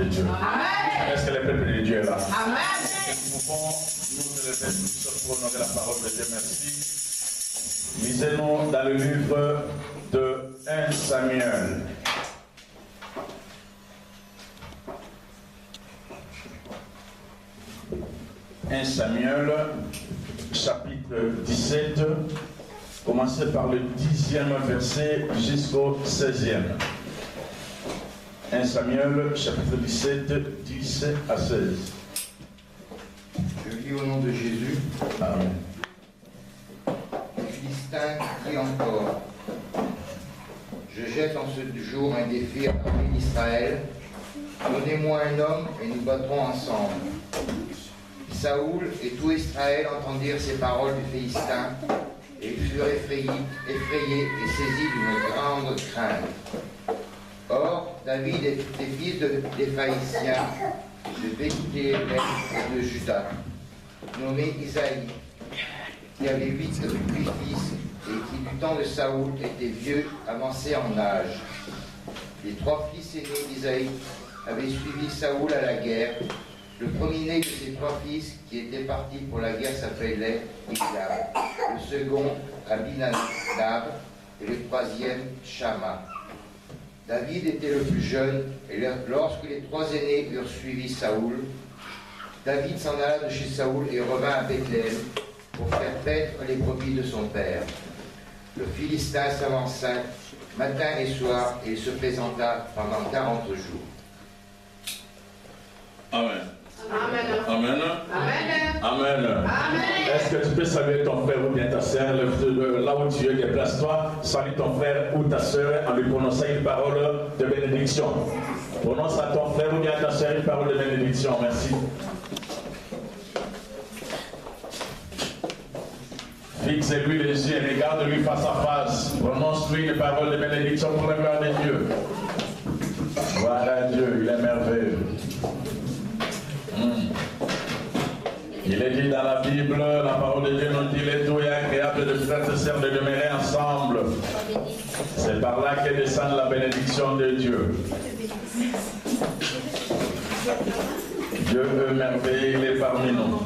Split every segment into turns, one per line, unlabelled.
Dieu.
Amen.
Est-ce que le peuple de Dieu est là?
Amen.
Nous pouvons nous élever tous pour honorer la parole de Dieu. Merci. Lisez-nous dans le livre de 1 Samuel. 1 Samuel, chapitre 17, commencez par le 10e verset jusqu'au 16e. 1 Samuel, chapitre 17, 10 à 16.
Je lis au nom de Jésus.
Amen.
Le Philistin dit encore: Je jette en ce jour un défi à l'armée d'Israël. Donnez-moi un homme et nous battrons ensemble. Saoul et tout Israël entendirent ces paroles du Philistin, et ils furent effrayés et saisis d'une grande crainte. Or, David était fils des Phaïciens, de Béthéel et de Juda, nommé Isaïe, qui avait 8 fils, et qui du temps de Saoul était vieux, avancé en âge. Les 3 fils aînés d'Isaïe avaient suivi Saoul à la guerre. Le premier-né de ces 3 fils qui étaient partis pour la guerre s'appelait Eliab, le second Abinadab et le troisième Shama. David était le plus jeune, et lorsque les 3 aînés eurent suivi Saoul, David s'en alla de chez Saoul et revint à Bethléem pour faire paître les brebis de son père. Le Philistin s'avança matin et soir, et il se présenta pendant 40 jours.
Amen.
Amen.
Amen.
Amen.
Amen.
Amen.
Est-ce que tu peux saluer ton frère ou bien ta soeur? Là où tu es, déplace-toi, salue ton frère ou ta soeur en lui prononçant une parole de bénédiction. Prononce à ton frère ou bien à ta soeur une parole de bénédiction. Merci. Fixe-lui les yeux, regarde-lui face à face. Prononce-lui une parole de bénédiction pour la gloire de Dieu. Voilà Dieu, il est merveilleux. Il est dit dans la Bible, la parole de Dieu nous dit: il est tout et agréable de frères et sœurs de demeurer ensemble. C'est par là que descend la bénédiction de Dieu. Dieu est merveilleux, il est parmi nous.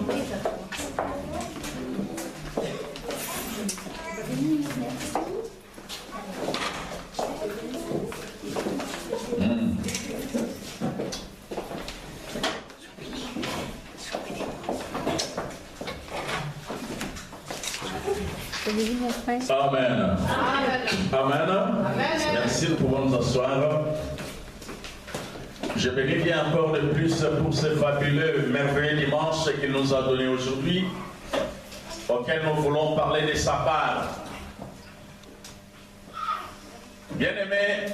Amen. Amen.
Amen.
Merci, nous pouvons nous asseoir. Je bénis bien encore de plus pour ce fabuleux, merveilleux dimanche qu'il nous a donné aujourd'hui, auquel nous voulons parler de sa part. Bien-aimés,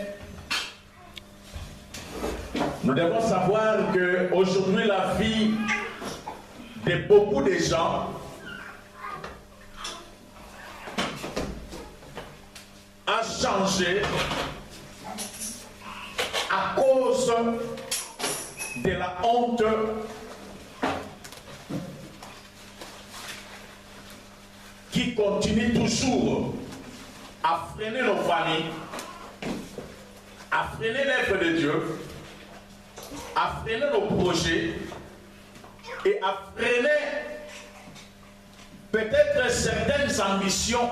nous devons savoir qu'aujourd'hui, la vie de beaucoup de gens a changé à cause de la honte qui continue toujours à freiner nos familles, à freiner l'œuvre de Dieu, à freiner nos projets et à freiner peut-être certaines ambitions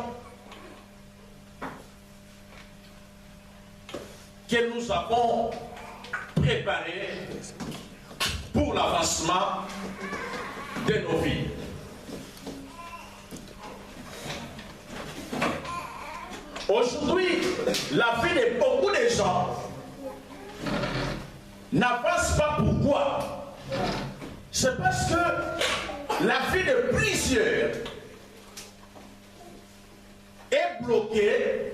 que nous avons préparées pour l'avancement de nos vies. Aujourd'hui, la vie de beaucoup de gens n'avance pas. Pourquoi? C'est parce que la vie de plusieurs est bloquée.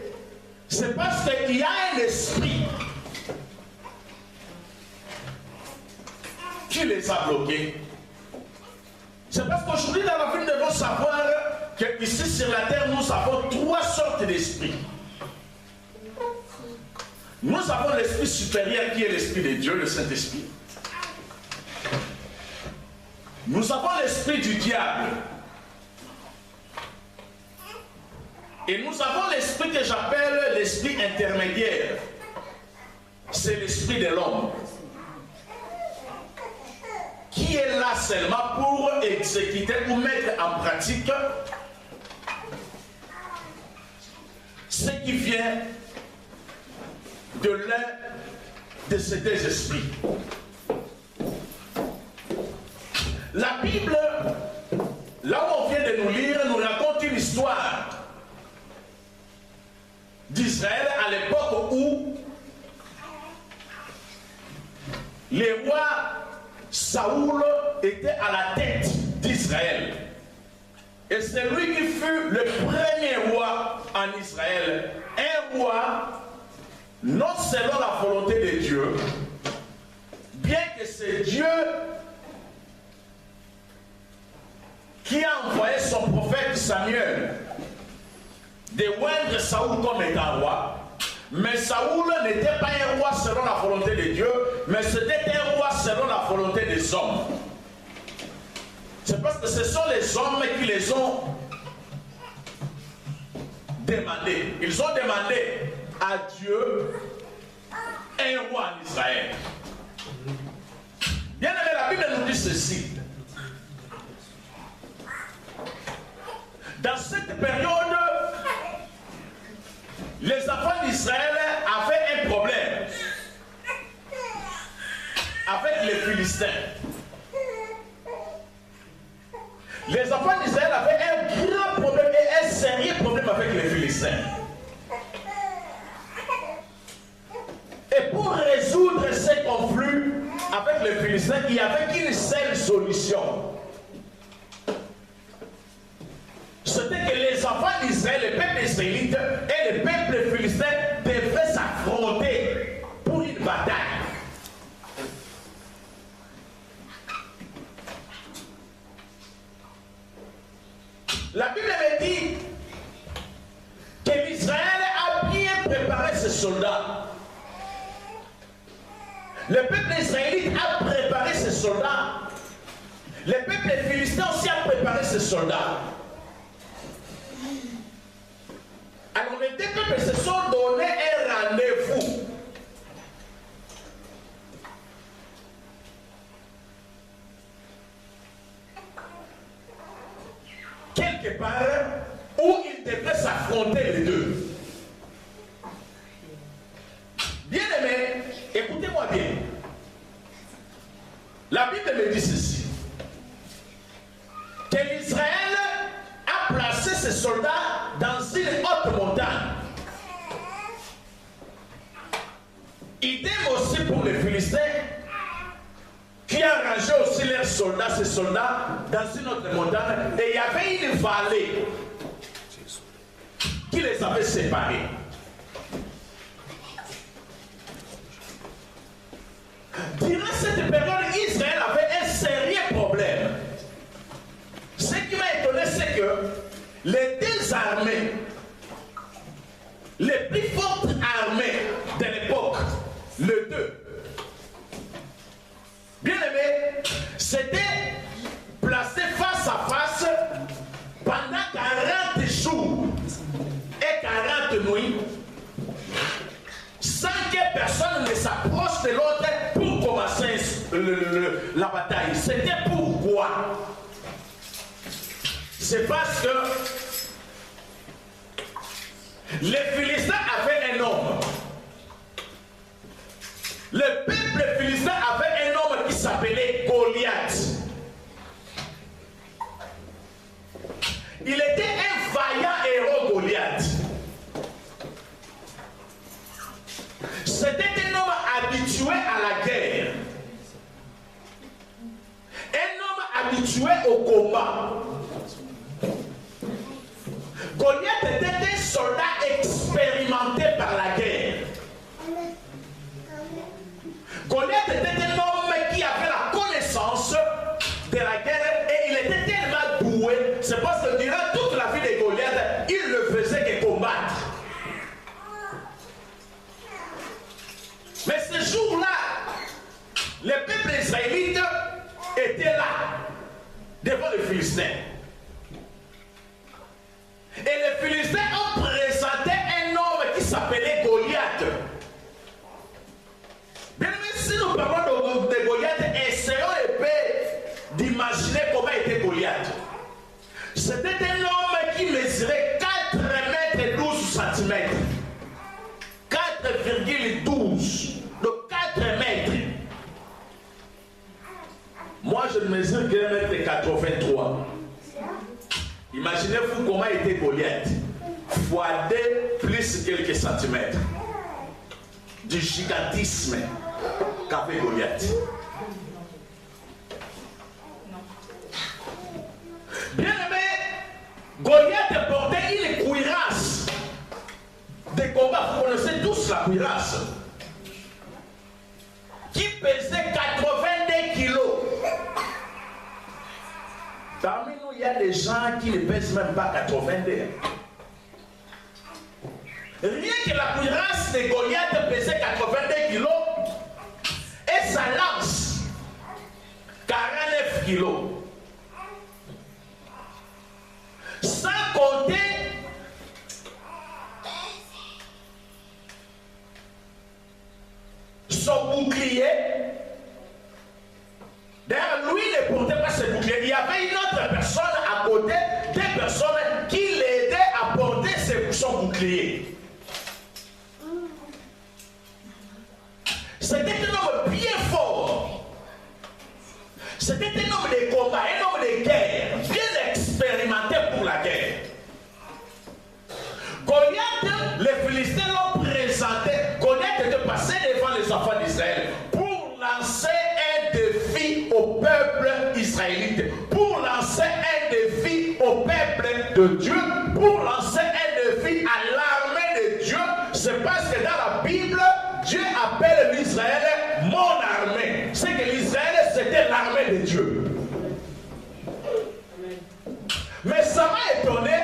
C'est parce qu'il y a un esprit qui les a bloqués. C'est parce qu'aujourd'hui, dans la vie, nous devons savoir qu'ici sur la terre, nous avons 3 sortes d'esprits. Nous avons l'esprit supérieur qui est l'esprit de Dieu, le Saint-Esprit. Nous avons l'esprit du diable. Et nous avons l'esprit que j'appelle l'esprit intermédiaire. C'est l'esprit de l'homme. qui est là seulement pour exécuter ou mettre en pratique ce qui vient de l'un de ces deux esprits. La Bible, là où on vient de nous lire, nous raconte une histoire d'Israël à l'époque où le roi Saoul était à la tête d'Israël. Et c'est lui qui fut le premier roi en Israël. Un roi, non selon la volonté de Dieu, bien que c'est Dieu qui a envoyé son prophète Samuel de oindre Saoul comme étant roi. Mais Saoul n'était pas un roi selon la volonté de Dieu, mais c'était un roi selon la volonté des hommes. C'est parce que ce sont les hommes qui les ont demandé. Ils ont demandé à Dieu un roi en Israël. Bien aimé, la Bible nous dit ceci. Dans cette période, les enfants d'Israël avaient un problème avec les Philistins. Les enfants d'Israël avaient un grand problème et un sérieux problème avec les Philistins. Et pour résoudre ce conflit avec les Philistins, il n'y avait qu'une seule solution. C'était que les enfants d'Israël, le peuple israélite et le peuple philistin devaient s'affronter pour une bataille. La Bible me dit que l'Israël a bien préparé ses soldats. Le peuple israélite a préparé ses soldats. Le peuple philistin aussi a préparé ses soldats. Alors les deux peuples se sont donné un rendez-vous. Quelque part où ils devaient s'affronter les deux. Bien aimé, écoutez-moi bien. La Bible me dit ceci. Que l'Israël a placé ses soldats dans une haute montagne. Idem aussi pour les Philistins qui a rangé aussi leurs soldats, ses soldats, dans une autre montagne. Et il y avait une vallée qui les avait séparés. Durant cette période, Israël avait un sérieux problème. Ce qui m'a étonné, c'est que les deux armées, les plus fortes armées de l'époque, les deux, bien aimé, s'étaient placés face à face pendant 40 jours et 40 nuits, sans que personne ne s'approche de l'autre pour commencer la bataille. C'était pourquoi? C'est parce que les Philistins avaient un homme. Le peuple philistin avait un homme qui s'appelait Goliath. Il était un vaillant héros, Goliath. C'était un homme habitué à la guerre. Un homme habitué au combat. Goliath était un soldat expérimenté par la guerre. Goliath était un homme qui avait la connaissance de la guerre et il était tellement doué. C'est parce que durant toute la vie de Goliath, il ne faisait que combattre. Mais ce jour-là, le peuple israélite était là, devant les Philistins. Et les Philistins ont présenté un homme qui s'appelait Goliath. a été Goliath? Fois 2 plus quelques centimètres. Du gigantisme qu'avait Goliath. Bien aimé, Goliath portait une cuirasse de combat. Vous connaissez tous la cuirasse. Qui pesait 82 kilos. Parmi nous, il y a des gens qui ne pèsent même pas 82. Rien que la cuirasse de Goliath pesait 82 kilos et sa lance 49 kilos. Sans compter son bouclier. D'ailleurs, lui ne portait pas ce bouclier. Il y avait une autre personne à côté, des personnes qui l'aidaient à porter son bouclier. C'était un homme bien fort. C'était un homme de combat, un homme de guerre, bien expérimenté pour la guerre. Goliath, les Philistins l'ont présenté. Goliath était passé devant les enfants d'Israël pour lancer un défi au peuple israélite, pour lancer un défi au peuple de Dieu, pour lancer un défi à l'armée de Dieu. C'est parce que dans la Bible, Dieu appelle l'Israël mon armée. C'est que l'Israël, c'était l'armée de Dieu. Mais ça m'a étonné,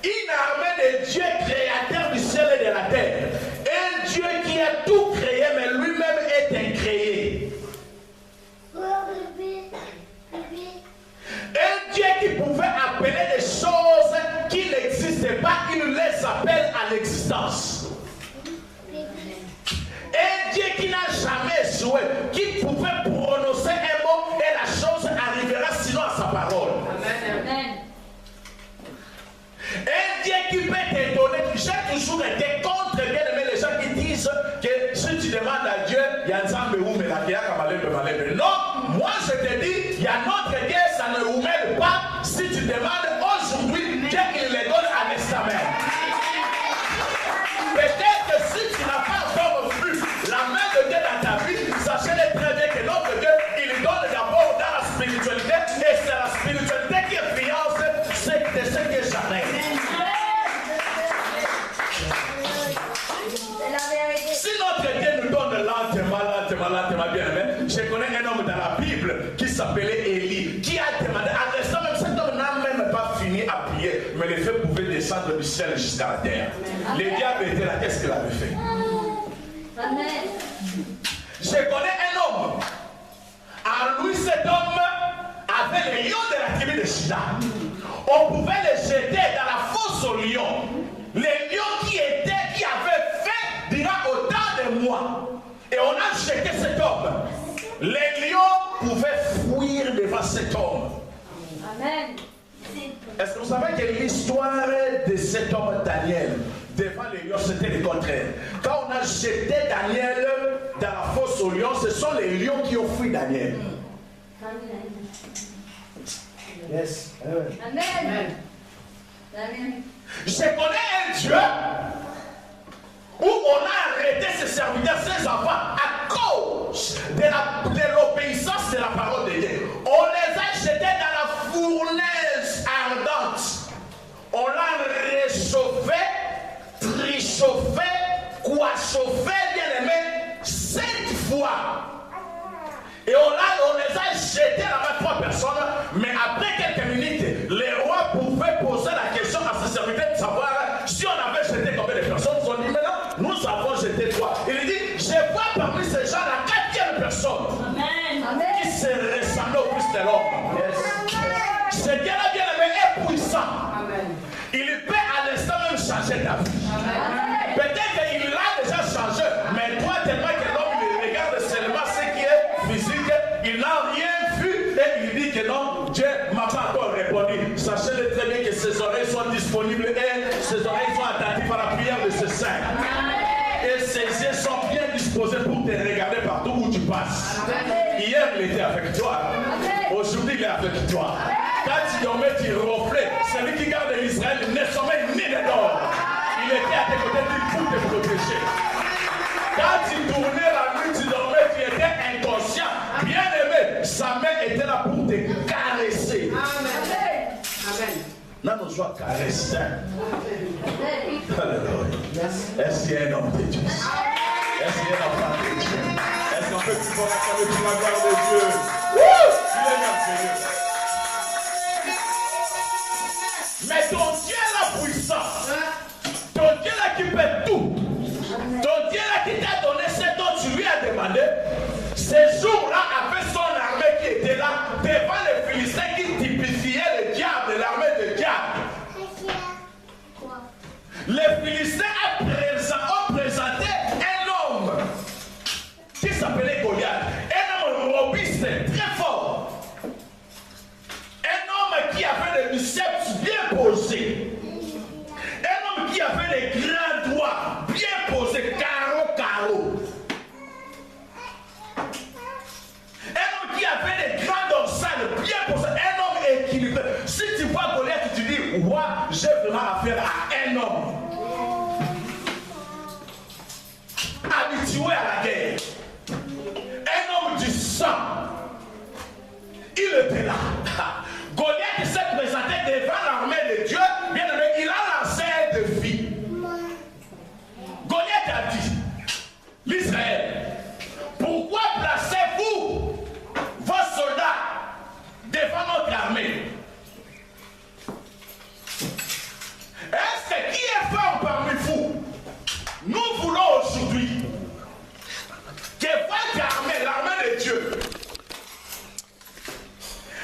une armée de Dieu créateur du ciel et de la terre. Un Dieu qui a tout créé, mais lui-même est incréé. Un Dieu qui pouvait appeler des choses qui n'existaient pas, il les appelle à l'existence. Un Dieu qui n'a jamais joué, qui pouvait prononcer un mot et la chose arrivera sinon à sa parole. Amen. Un Dieu qui peut t'étonner. J'ai toujours été contre bien aimé les gens qui disent que si tu demandes à Dieu, il y a un Zambé ou non, moi je te dis, il y a notre Dieu, ça ne vous mêle pas. Si tu demandes aujourd'hui, Dieu il les donne à l'examen. Peut-être que si tu n'as pas encore vu la main de Dieu dans ta vie, sachez-le très bien que notre Dieu, il donne d'abord dans la spiritualité, et c'est la spiritualité qui influence ce que jamais. Si notre Dieu nous donne lentement, bien aimé, je connais un homme dans la Bible qui s'appelait Élie, qui a demandé, à l'instant même, cet homme n'a même pas fini à prier, mais les feux pouvaient descendre du ciel jusqu'à la terre. Les diables étaient là, qu'est-ce qu'il avait fait? Amen. Je connais un homme. En lui, cet homme avait les lions de la tribu de Juda. On pouvait les jeter dans la fosse aux lions. Les lions qui avaient fait durant autant de mois. Et on a jeté cet homme. Les lions pouvaient fuir devant cet homme. Amen. Est-ce que vous savez que l'histoire de cet homme Daniel devant les lions, c'était le contraire. Quand on a jeté Daniel dans la fosse aux lions, ce sont les lions qui ont fui Daniel. Yes. Amen. Amen. Je connais un Dieu où on a arrêté ses serviteurs, ses enfants, à cause de l'obéissance de la parole de Dieu. On les a jetés dans la fournaise ardente. On l'a réchauffé, trichauffé, coiffé, bien aimé, 7 fois. Et on les a jetés là-bas 3 personnes, mais après quelques minutes, les rois pouvaient poser la question à ses serviteurs de savoir si on avait jeté combien de personnes. Ils ont dit, maintenant, nous avons jeté 3. Il dit, je vois parmi ces gens la 4e personne. Amen. Qui se ressemble au Christ de l'homme. Yes. Ce Dieu-là, bien aimé, est puissant. Amen. Il peut à l'instant même changer ta vie. Peut-être qu'il l'a déjà changé, mais toi, tellement que l'homme il regarde seulement ce qui est physique, il n'a rien vu et il dit que non, Dieu ne m'a pas encore répondu. Sachez-le très bien que ses oreilles sont disponibles et ses oreilles sont attentives à la prière de ses saints. Et ses yeux sont bien disposés pour te regarder partout où tu passes. Hier, il était avec toi. Aujourd'hui, il est avec toi. Quand tu dormais, tu ronflais. celui qui garde l'Israël ne sommeille ni ne dort. Il était à tes côtés pour te protéger. Quand tu tournais la nuit, tu dormais, tu étais inconscient. Bien aimé, sa main était là pour te caresser.
Amen. Amen.
Là, nous sommes caressés. Alléluia. Est-ce qu'il y a un homme de Dieu? Est-ce qu'il y a un enfant de Dieu? Est-ce qu'on peut plus voir la gloire de Dieu? Il est merveilleux. Mais ton Dieu là puissant, ton Dieu là qui fait tout, ton Dieu là qui t'a donné ce dont tu lui as demandé, ces jours-là avec son armée qui était là, devant les Philistins qui typifiaient le diable, l'armée de diable. Les Philistins ont présenté un homme qui s'appelait Goliath, un homme robuste, très fort. Un homme qui avait des biceps bien posés. Un homme qui avait des grands doigts bien posés, carreau. Un homme qui avait des grands dorsales bien posés. Un homme équilibré. Si tu vois Goliath, tu dis, ouais, j'ai vraiment affaire à un homme habitué à la guerre. Un homme du sang. Il était là. Goliath s'est présenté devant l'armée de Dieu. Bien aimé, il a lancé un défi. Goliath a dit, l'Israël, pourquoi placez-vous vos soldats devant notre armée? Est-ce que qui est fort parmi vous? Nous voulons aujourd'hui que votre armée, l'armée de Dieu,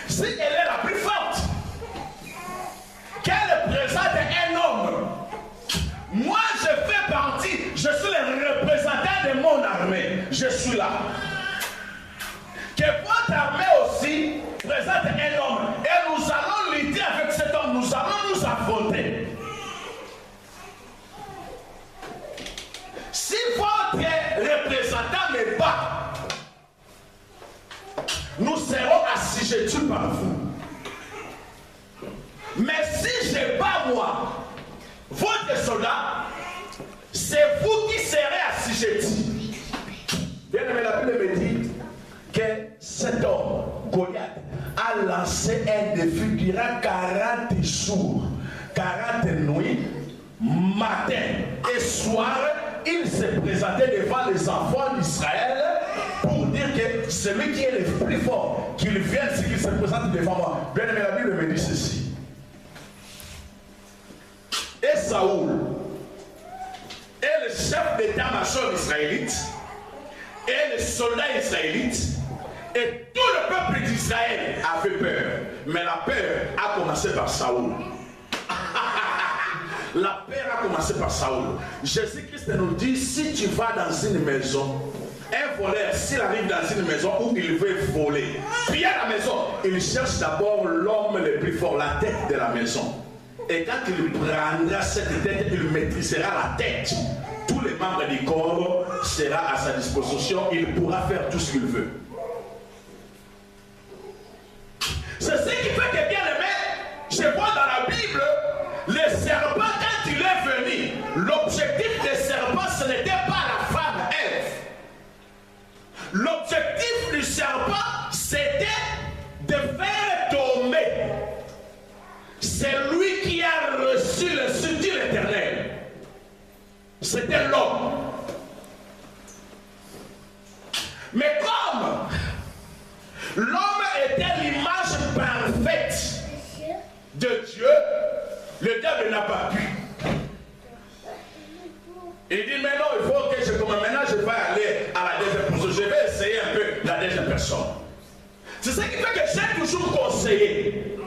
si elle est la plus forte, qu'elle présente un homme. Moi, je fais partie, je suis le représentant de mon armée. Je suis là. Que votre armée aussi présente un homme. Et nous allons lutter avec cet homme. Nous allons nous affronter. Si votre représentant me bat, nous serons assujettis par vous. Mais si je bats moi, votre soldat, c'est vous qui serez assujettis. Bien aimé, la Bible me dit que cet homme, Goliath, a lancé un défi durant 40 jours, 40 nuits, matin et soir. Il s'est présenté devant les enfants d'Israël pour dire que celui qui est le plus fort, qu'il vienne, c'est qu'il se présente devant moi. Bien aimé, la Bible me dit ceci. Et Saoul et le chef d'état-major israélite et les soldats israélites et tout le peuple d'Israël avait peur. Mais la peur a commencé par Saoul. La peur a commencé par Saoul. Jésus-Christ nous dit, si tu vas dans une maison, un voleur, s'il arrive dans une maison où il veut voler, puis à la maison, il cherche d'abord l'homme le plus fort, la tête de la maison. Et quand il prendra cette tête, il maîtrisera la tête. Tous les membres du corps seront à sa disposition. Il pourra faire tout ce qu'il veut. C'est ce qui fait que, bien aimé, je vois dans la Bible, le serpent, quand il est venu, l'objectif des serpents, ce n'était pas la femme Ève. L'objectif du serpent, c'était de faire tomber. C'est lui qui a reçu le subtil éternel. C'était l'homme. Mais comme l'homme était l'image parfaite de Dieu, le diable n'a pas pu. Il dit, mais non, il faut que je commence. Maintenant, je vais aller à la deuxième personne. Je vais essayer un peu la deuxième personne. C'est ce qui fait que j'ai toujours conseillé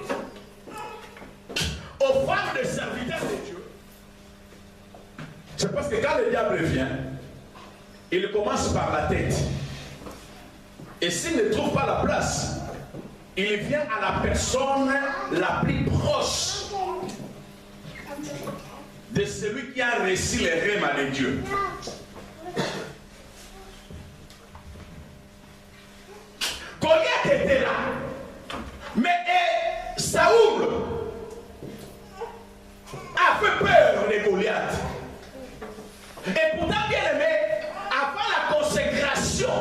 aux femmes de serviteurs de Dieu. C'est parce que quand le diable vient, il commence par la tête. Et s'il ne trouve pas la place, il vient à la personne la plus proche de celui qui a reçu les rêves de Dieu. Goliath était là. Mais Saoul, a fait peur de Goliath. Et pourtant, bien aimé, avant la consécration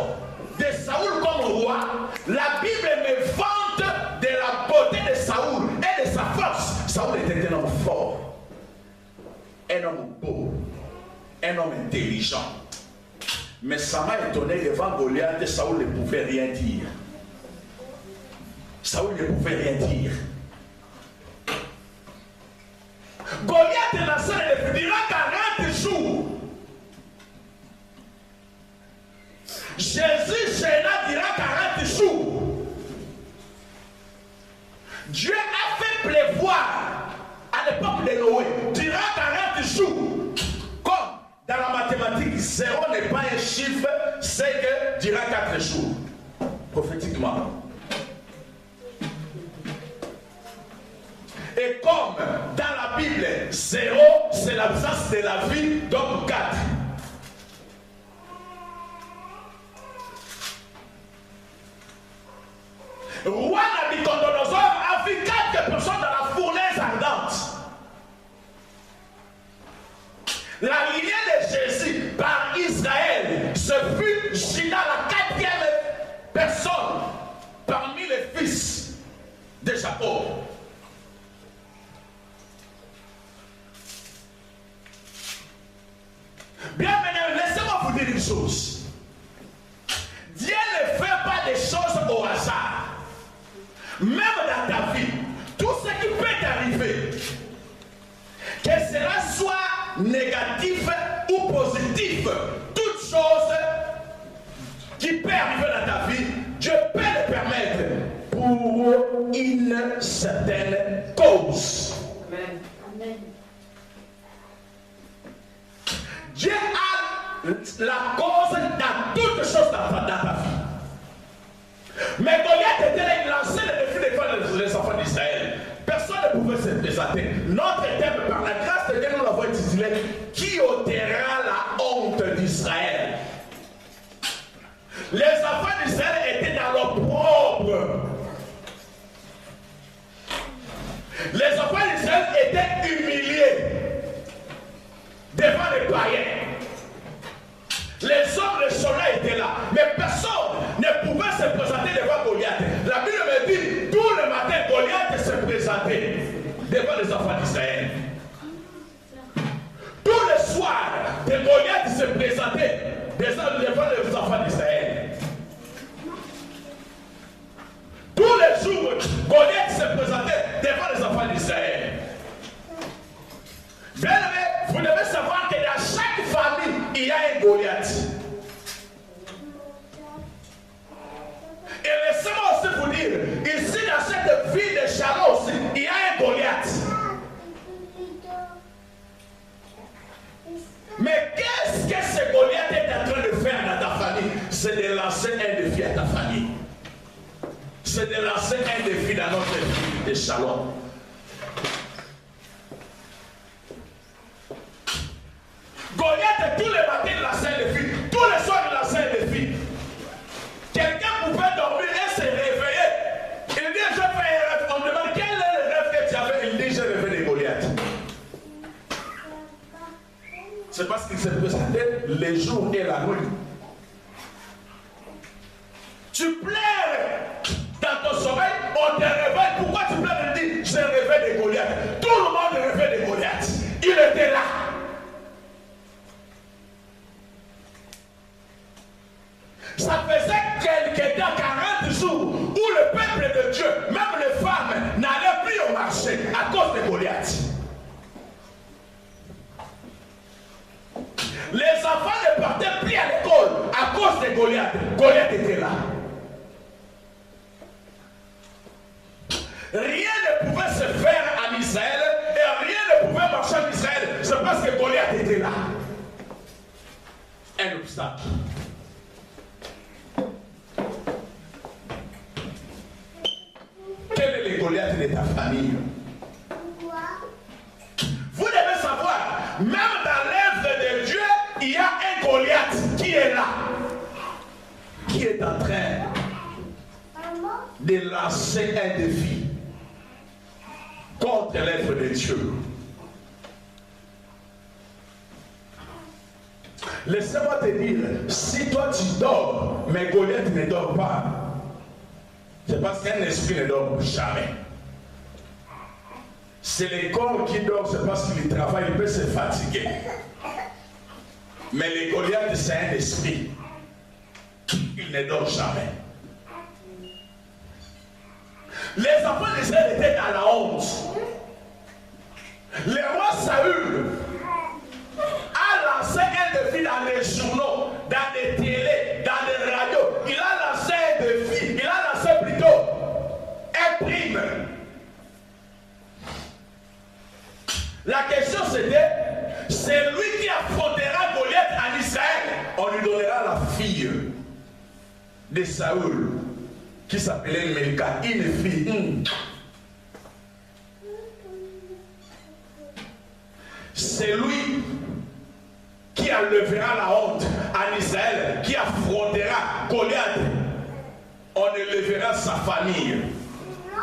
de Saoul comme roi, la Bible me vante de la beauté de Saoul et de sa force. Saoul était un homme fort, un homme beau, un homme intelligent. Mais ça m'a étonné devant Goliath, Saoul ne pouvait rien dire. Saoul ne pouvait rien dire. Goliath est la seule et dira 40 jours. Jésus Jéna dira 40 jours. Dieu a fait pleuvoir à l'époque de Noé, dira 40 jours. Comme dans la mathématique, 0 n'est pas un chiffre, c'est que dira 4 jours. Prophétiquement. Et comme dans la Bible, 0 c'est l'absence de la vie, donc 4. Roi Nabucodonosor a vu 4 personnes dans la fournaise ardente. La lignée de Jésus par Israël, ce fut Judas, la 4e personne parmi les fils de Jacob. Bien maintenant, laissez-moi vous dire une chose. Dieu ne fait pas des choses au hasard. Même dans ta vie, tout ce qui peut t'arriver, que cela soit négatif ou positif, toute chose qui peut arriver dans ta vie, Dieu peut le permettre pour une certaine cause.
Amen. Amen.
Dieu a la cause dans toutes choses dans ta vie. Mais Goliath était là, il lançait le défi devant les enfants d'Israël. Personne ne pouvait se présenter. Notre thème, par la grâce de Dieu, nous l'avons intitulé « Qui ôtera la honte d'Israël ?» Les enfants d'Israël étaient dans l'opprobre. Les enfants d'Israël étaient humiliés devant les païens. Les hommes, les soldats étaient là, mais personne ne pouvait se présenter devant Goliath. La Bible me dit, tout le matin, Goliath se présentait devant les enfants d'Israël. Tous les soirs, Goliath se présentait devant les enfants d'Israël. Tous les jours, Goliath se présentait devant les enfants d'Israël. Bien aimé, vous devez savoir que dans chaque famille, il y a un Goliath. Et laissez-moi aussi vous dire, ici dans cette ville de Chalon aussi, il y a un Goliath. Mais qu'est-ce que ce Goliath est en train de faire dans ta famille? C'est de lancer un défi à ta famille. C'est de lancer un défi dans notre ville de Chalon. Goliath, tous les matins, il lançait un défi. Tous les soirs, il lançait un défi. Quelqu'un pouvait dormir et se réveiller. Il dit, je fais un rêve. On me demande, quel est le rêve que tu avais? Il dit, j'ai rêvé de Goliath. C'est parce qu'il s'est présenté les jours et la nuit. Tu pleures dans ton sommeil, on te réveille. Pourquoi tu pleures? Il dit, j'ai rêvé de Goliath. Tout le monde rêvait de Goliath. Il était là. Ça faisait quelque temps, 40 jours, où le peuple de Dieu, même les femmes, n'allaient plus au marché à cause de Goliath. Les enfants ne partaient plus à l'école à cause de Goliath. Goliath était là. Rien ne pouvait se faire en Israël et rien ne pouvait marcher en Israël. C'est parce que Goliath était là. Un obstacle. Quel est le Goliath de ta famille? Vous devez savoir, même dans l'œuvre de Dieu, il y a un Goliath qui est là, qui est en train de lancer un défi contre l'œuvre de Dieu. Laissez-moi te dire, si toi tu dors, mais Goliath ne dort pas, c'est parce qu'un esprit ne dort jamais. C'est le corps qui dort, c'est parce qu'il travaille, il peut se fatiguer. Mais le Goliath, c'est un esprit. Il ne dort jamais. Les enfants d'Israël étaient dans la honte. Le roi Saül a lancé un défi dans les journaux, dans les télés, dans les radios. Il a lancé un défi, il a lancé plutôt un prime. La question c'était, c'est lui qui affrontera Goliath en Israël. On lui donnera la fille de Saül, qui s'appelait Melka, une fille. C'est lui qui enlèvera la honte en Israël, qui affrontera Goliath. On élèvera sa famille.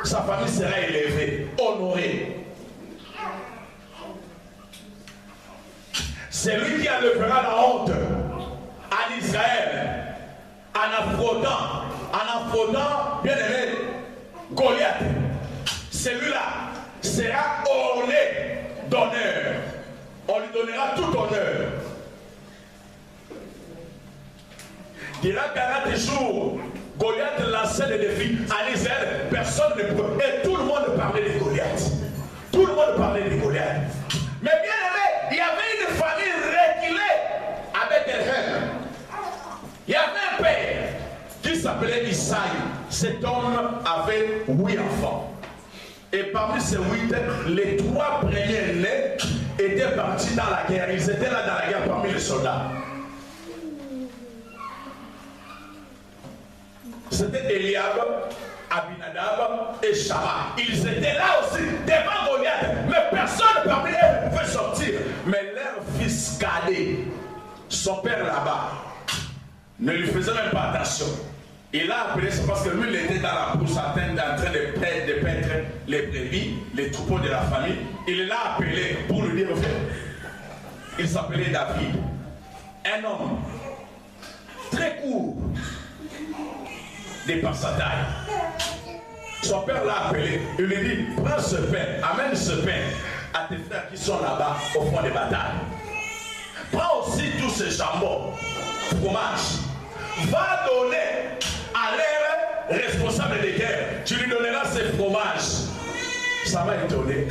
Sa famille sera élevée, honorée. C'est lui qui enlèvera la honte en Israël en affrontant, bien aimé, Goliath. Celui-là sera orné d'honneur. On lui donnera tout honneur. Durant 40 jours, Goliath lançait le défi en Israël. Personne ne pouvait. Et tout le monde parlait de Goliath. Tout le monde parlait de Goliath. Mais bien aimé, il y avait une famille reculée avec des reines. Il y avait un père qui s'appelait Isaïe. Cet homme avait 8 enfants. Et parmi ces 8, les 3 premiers nés étaient partis dans la guerre. Ils étaient là dans la guerre parmi les soldats. C'était Eliab, Abinadab et Shama. Ils étaient là aussi devant Goliath. Mais personne parmi eux ne pouvait sortir. Mais leur fils cadet, son père là-bas, ne lui faisait même pas attention. Il a appelé, c'est parce que lui il était dans la brousse en train de paître les brebis, les troupeaux de la famille. Il l'a appelé pour lui dire, il s'appelait David. Un homme très court, de par sa taille. Son père l'a appelé, il lui dit, prends ce pain, amène ce pain à tes frères qui sont là-bas au fond des batailles. Prends aussi tous ces jambons, fromage. Va donner à leur responsable de guerre. Tu lui donneras ces fromages. Ça m'a étonné.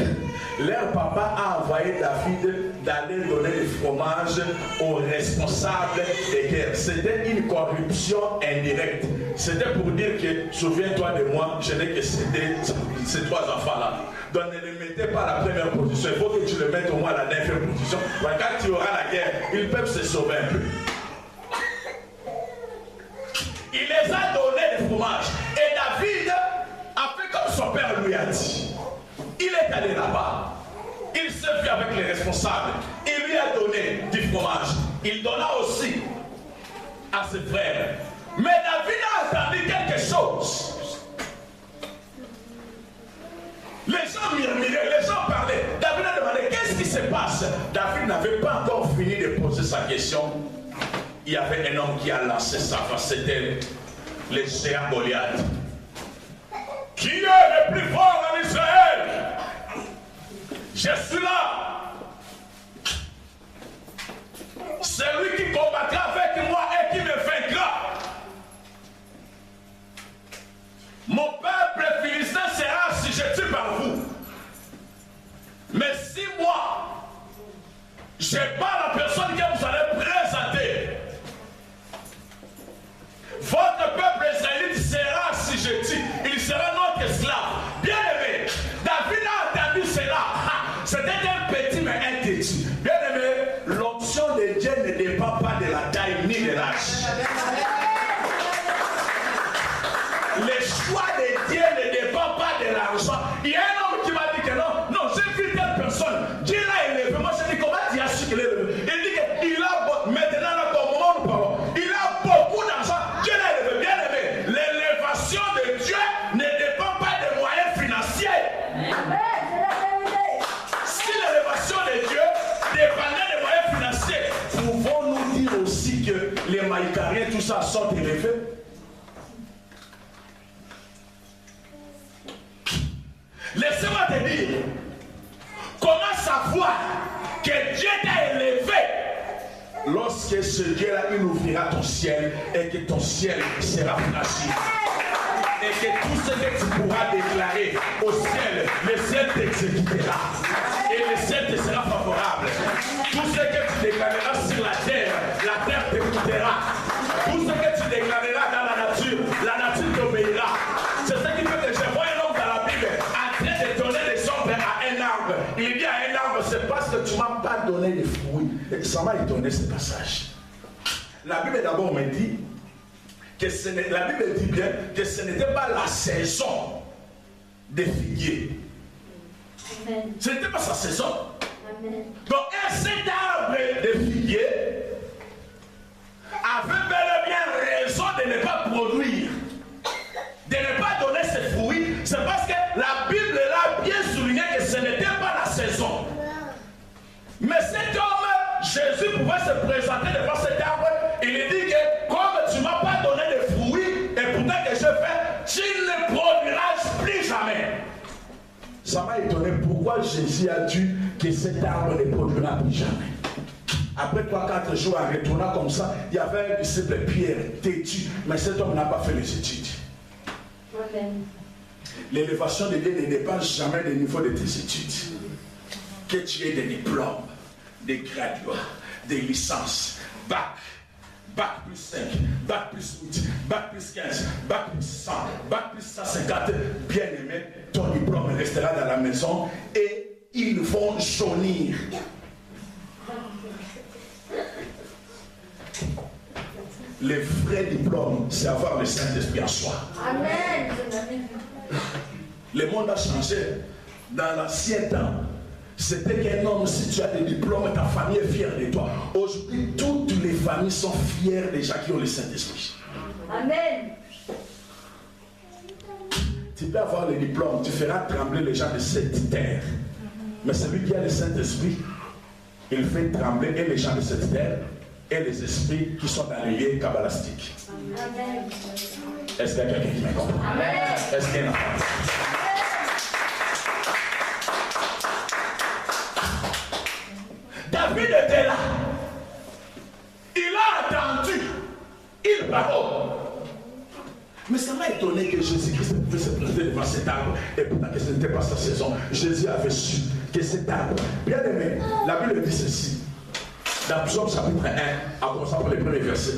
Leur papa a envoyé David d'aller donner des fromages aux responsables de guerre. C'était une corruption indirecte. C'était pour dire que, souviens-toi de moi, je n'ai que ces 3 enfants-là. Donc ne les mettez pas à la première position. Il faut que tu les mettes au moins à la dernière position. Quand tu auras la guerre, ils peuvent se sauver un peu. Il les a donné des fromages. Et David a fait comme son père lui a dit. Il est allé là-bas. Il s'est vu avec les responsables. Il lui a donné du fromage. Il donna aussi à ses frères. Mais David a entendu quelque chose. Les gens murmuraient, les gens parlaient. David a demandé qu'est-ce qui se passe. David n'avait pas encore fini de poser sa question. Il y avait un homme qui a lancé sa face, c'était le géant Goliath. Qui est le plus fort en Israël? Je suis là. C'est lui qui combattra avec moi et qui me vaincra. Mon peuple philistin sera assujetti par vous. Mais si moi, je n'ai pas la personne que vous allez présenter, votre peuple israélite sera assujetti. Il sera notre esclave. Bien aimé, David a entendu cela. C'était un petit mais un têtu. Bien aimé, l'onction de Dieu ne dépend pas de la taille ni de l'âge. Le choix de Dieu ne dépend pas de l'argent. Il y a un homme qui m'a dit que non, j'ai vu telle personne. Dieu l'a élevé. Moi, je dis comment Dieu a su qu'il est élevé. Il dit qu'il a, maintenant, là, au moment où nous parlons, il a beaucoup d'argent. Dieu l'a élevé. Bien aimé, l'élévation de Dieu ne dépend pas des moyens financiers. Si l'élévation de Dieu dépendait des moyens financiers, pouvons-nous dire Maïkarien, tout ça, sont élevés. Laissez-moi te dire, comment savoir que Dieu t'a élevé lorsque ce Dieu-là, il ouvrira ton ciel et que ton ciel sera franchi. Et que tout ce que tu pourras déclarer au ciel, le ciel t'exécutera. Et le ciel te sera favorable. Tout ce que tu déclareras sur la terre t'écoutera. Tout ce que tu déclareras dans la nature t'obéira. C'est ce qui fait que je vois un homme dans la Bible en train de donner des ordres à un arbre. Il dit à un arbre, c'est parce que tu ne m'as pas donné de fruits. Et ça m'a étonné ce passage. La Bible d'abord me dit que la Bible dit bien que ce n'était pas la saison des figuiers. Amen. Ce n'était pas sa saison. Amen. Donc cet arbre de figuier avait bel et bien raison de ne pas produire, de ne pas donner ses fruits. C'est parce que la Bible l'a bien souligné que ce n'était pas la saison. Mais cet homme, Jésus pouvait se présenter devant cet arbre. Il dit que comme tu ne m'as pas donné de fruits, et pourtant que je fais, tu ne produiras plus jamais. Ça m'a étonné pourquoi Jésus a dit que cet arbre ne produira plus jamais. Après 3-4 jours, en retournant comme ça, il y avait un disciple Pierre, têtu, mais cet homme n'a pas fait les études. L'élévation de Dieu ne dépend jamais du niveau de tes études. Que tu aies des diplômes, des graduats, des licences, bac plus 5, bac plus 8, bac plus 15, bac plus 100, bac plus 150, bien aimé, ton diplôme restera dans la maison et ils vont jaunir. Le vrai diplôme, c'est avoir le Saint-Esprit en soi. Amen. Le monde a changé. Dans l'ancien temps, c'était qu'un homme, si tu as des diplômes, ta famille est fière de toi. Aujourd'hui, toutes les familles sont fières des gens qui ont le Saint-Esprit. Amen. Tu peux avoir le diplôme, tu feras trembler les gens de cette terre. Mais celui qui a le Saint-Esprit, il fait trembler et les gens de cette terre et les esprits qui sont dans les lieux kabbalistiques. Amen. Est-ce qu'il y a quelqu'un qui me comprend? Amen. Est-ce qu'il y a un enfant? David était là. Il a attendu. Il parle. Mais ça m'a étonné que Jésus-Christ puisse se présenter devant cet arbre. Et pourtant que ce n'était pas sa saison. Jésus avait su que cet arbre, bien aimé, la Bible dit ceci. Dans Psaume chapitre 1, en commençant par les premiers versets.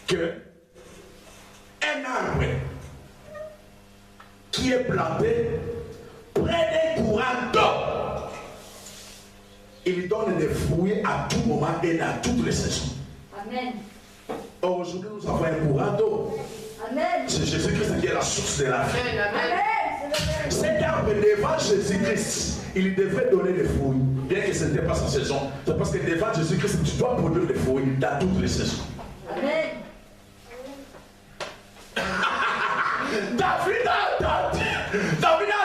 Que un arbre qui est planté près d'un courant d'eau, il donne des fruits à tout moment et dans toutes les saisons. Amen. Aujourd'hui, nous avons un courant d'eau. Amen. C'est Jésus-Christ qui est la source de la vie. Amen. Cet arbre devant Jésus-Christ, il devrait donner des fruits, bien que ce n'était pas sa saison. C'est parce que devant Jésus-Christ, tu dois produire des fruits dans toutes les saisons. Amen. David a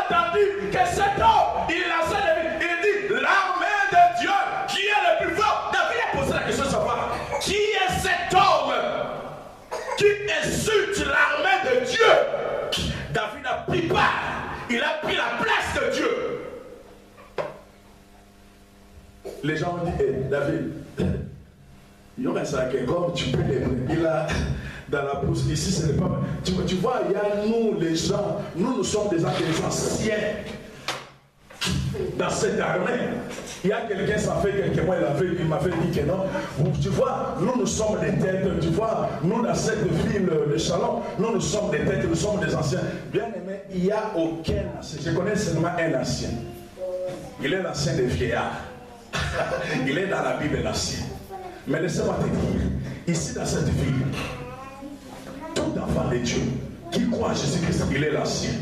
entendu que cet homme, il lançait des vies. Il dit, l'armée de Dieu qui est le plus fort. David a posé la question de savoir, qui est cet homme qui insulte l'armée de Dieu? David a pris part. Il a pris la place de Dieu. Les gens ont dit, hey, David, il y a un sac comme tu peux l'aimer. Il a dans la bouche ici, ce n'est pas. Tu vois, il y a nous, les gens, nous sommes des anciens dans cette armée. Il y a quelqu'un, ça fait quelques mois, il m'avait dit que non. Tu vois, nous sommes des têtes. Tu vois, nous dans cette ville de Chalon, nous sommes des têtes, nous sommes des anciens. Bien aimé, il n'y a aucun ancien. Je connais seulement un ancien. Il est l'ancien des vieillards. Il est dans la Bible l'ancien. Mais laissez-moi te dire, ici dans cette ville, tout enfant de Dieu qui croit en Jésus-Christ, il est l'ancien.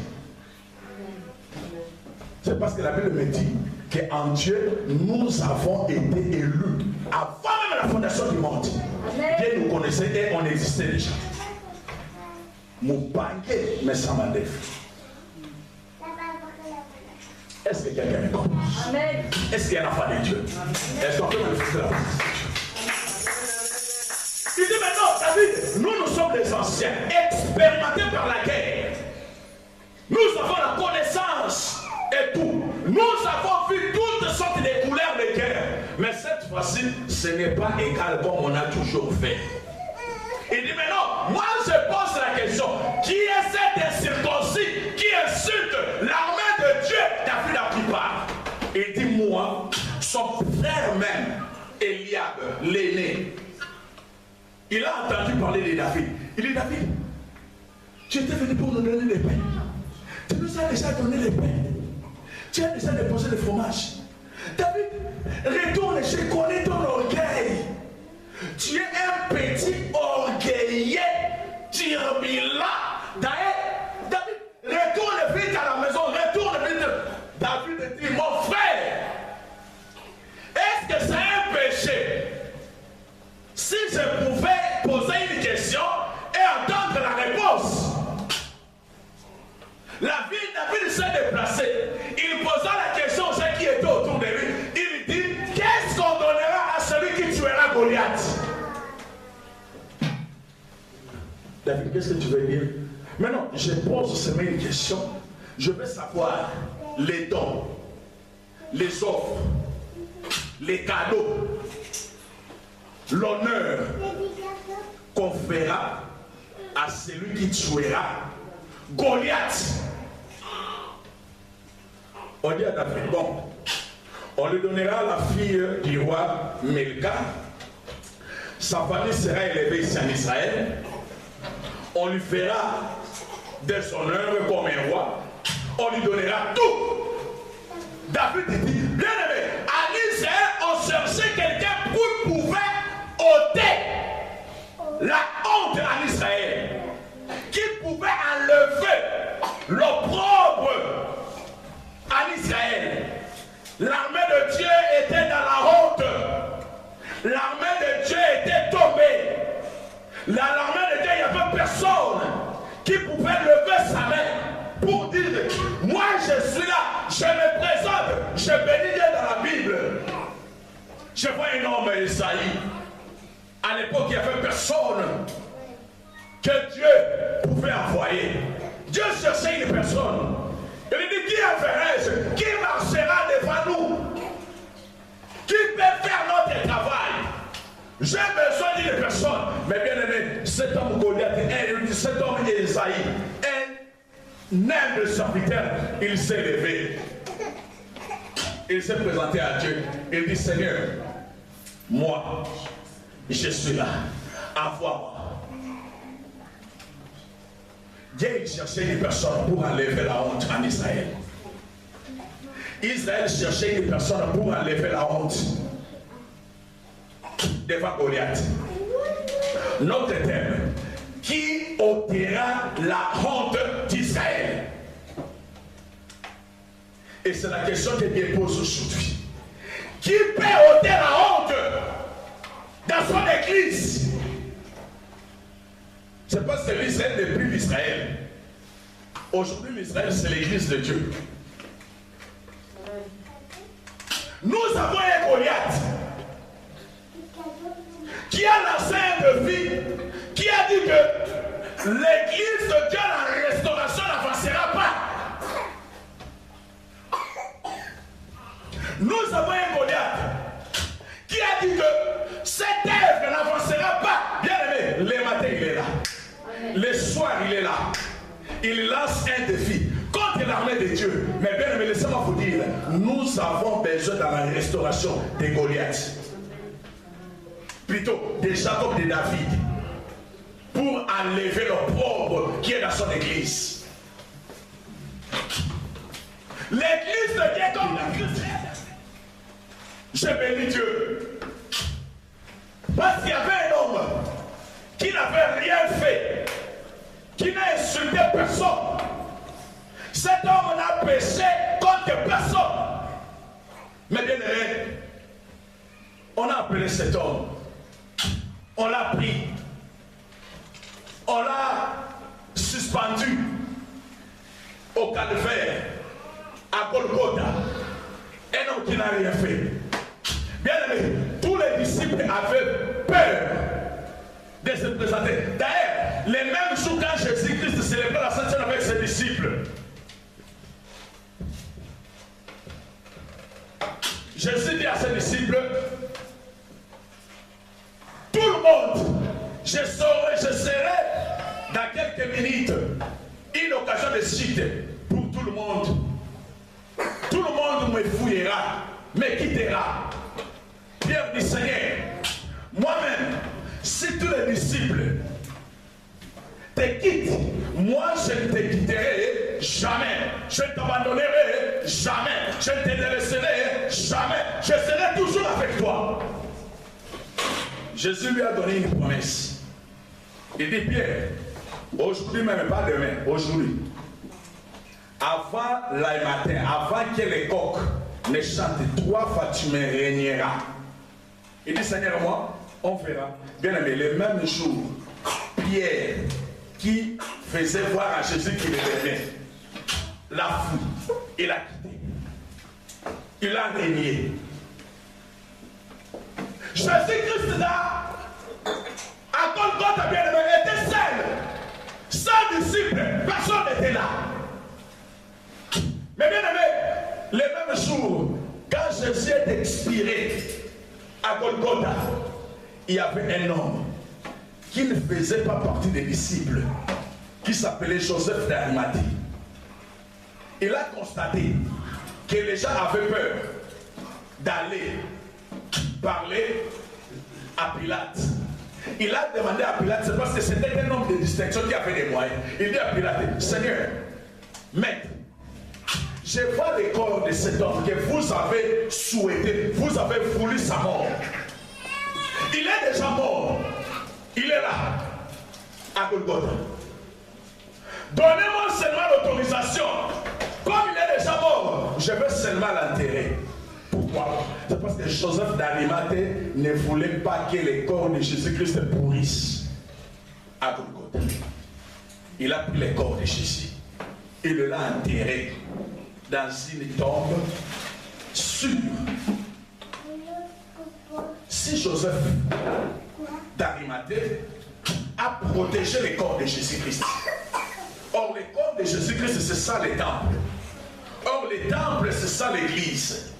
C'est parce que la Bible me dit qu'en Dieu, nous avons été élus avant même la fondation du monde. Dieu nous connaissait et on existait déjà. Moupangue, mais sans mandef. Est-ce que quelqu'un me comprend? Est-ce qu'il y a un enfant de Dieu? Est-ce qu'on peut manifester la présence de Dieu? sommes des anciens, expérimentés par la guerre. Nous avons la connaissance et tout. Nous avons vu toutes sortes de couleurs de guerre. Mais cette fois-ci, ce n'est pas égal comme on a toujours fait. Il dit, mais non, moi je pose la question, qui est cet incirconcis qui insulte l'armée de Dieu? David a pris part. Il dit, moi, son frère même, Eliab, l'aîné, il a entendu parler de David. Il dit, David, tu étais venu pour nous donner des pains. Tu nous as déjà donné les pains. Tu as déjà déposé le fromage. David, retourne, je connais ton orgueil. Tu es un petit orgueilleux, turbulent. David, retourne vite à la maison, retourne vite. David dit, mon frère, est-ce que c'est un péché si je pouvais poser une question et entendre la réponse? David s'est déplacé. Il posa la question à ceux qui étaient autour de lui. Il dit, qu'est-ce qu'on donnera à celui qui tuera Goliath? David, qu'est-ce que tu veux dire? Maintenant, je pose seulement une question. Je veux savoir les dons, les offres, les cadeaux, l'honneur qu'on fera à celui qui tuera Goliath. On dit à David, bon, on lui donnera la fille du roi Melka. Sa famille sera élevée ici en Israël. On lui fera des honneurs comme un roi. On lui donnera tout. David dit, bien aimé, en Israël, on cherchait quelqu'un pour pouvoir ôter la honte en Israël, qui pouvait enlever l'opprobre en Israël. L'armée de Dieu était dans la honte. L'armée de Dieu était tombée. L'armée de Dieu, il n'y avait personne qui pouvait lever sa main pour dire, moi je suis là, je me présente, je bénis Dieu dans la Bible. Je vois un homme, Esaïe. À l'époque, il n'y avait personne que Dieu pouvait envoyer. Dieu cherchait une personne. Il dit, qui enverrai-je? Qui marchera devant nous? Qui peut faire notre travail? J'ai besoin d'une personne. Mais bien aimé, cet homme Goliath, cet homme Esaïe, un humble serviteur, il s'est levé. Il s'est présenté à Dieu. Il dit, Seigneur, moi, je suis là. Envoie-moi. Dieu cherchait une personne pour enlever la honte en Israël. Israël cherchait une personne pour enlever la honte devant Goliath. Notre thème, qui ôtera la honte d'Israël? Et c'est la question que Dieu pose aujourd'hui. Qui peut ôter la honte dans son église? C'est parce que l'Israël n'est plus l'Israël. Aujourd'hui, l'Israël, c'est l'église de Dieu. Nous avons un Goliath qui a la sainte vie, qui a dit que l'église de Dieu, la restauration n'avancera pas. Nous avons un Goliath qui a dit que cette œuvre n'avancera pas. Bien aimé, le matin il est là, le soir il est là. Il lance un défi contre l'armée de Dieu. Mais bien aimé, laissez-moi vous dire, nous avons besoin dans la restauration de Goliath, plutôt de Jacob, de David, pour enlever l'opprobre qui est dans son église. L'église de Dieu comme la Christ. Je bénis Dieu. Parce qu'il y avait un homme qui n'avait rien fait, qui n'a insulté personne. Cet homme n'a péché contre personne. Mais bien aimé, on a appelé cet homme, on l'a pris, on l'a suspendu au calvaire, à Golgotha. Un homme qui n'a rien fait. Bien aimé, tous les disciples avaient peur de se présenter. D'ailleurs, les mêmes jours quand Jésus-Christ célébrait la Sainte Seine avec ses disciples, Jésus dit à ses disciples, tout le monde, je serai dans quelques minutes une occasion de citer pour tout le monde. Tout le monde me fouillera, me quittera. Pierre dit, Seigneur, moi-même, si tous les disciples te quittent, moi je ne te quitterai jamais. Je ne t'abandonnerai jamais. Je ne te délaisserai jamais. Je serai toujours avec toi. Jésus lui a donné une promesse. Il dit, Pierre, aujourd'hui même, pas demain, aujourd'hui, avant le matin, avant que les coqs ne chantent 3 fois, tu me régneras. Il dit, Seigneur, moi, on verra. Bien aimé, le même jour, Pierre, qui faisait voir à Jésus qu'il aimait, l'a fouille, il a quitté. Il a régné. Jésus-Christ là, à Golgotha, bien aimé, était seul. Sans disciples, personne n'était là. Mais bien aimé, le même jour, quand Jésus est expiré à Golgotha, il y avait un homme qui ne faisait pas partie des disciples, qui s'appelait Joseph d'Arimathie. Il a constaté que les gens avaient peur d'aller parler à Pilate. Il a demandé à Pilate, c'est parce que c'était un homme de distinction qui avait des moyens. Il dit à Pilate, Seigneur, maître, je vois le corps de cet homme que vous avez souhaité, vous avez voulu sa mort. Il est déjà mort. Il est là, à Golgotha. Donnez-moi seulement l'autorisation. Comme il est déjà mort, je veux seulement l'enterrer. Pourquoi? C'est parce que Joseph d'Arimathée ne voulait pas que le corps de Jésus-Christ pourrisse à Golgotha. Il a pris le corps de Jésus. Il l'a enterré dans une tombe sûre. Si Joseph d'Arimathée a protégé le corps de Jésus-Christ. Or, le corps de Jésus-Christ, c'est ça le temple. Or, le temple, c'est ça l'église.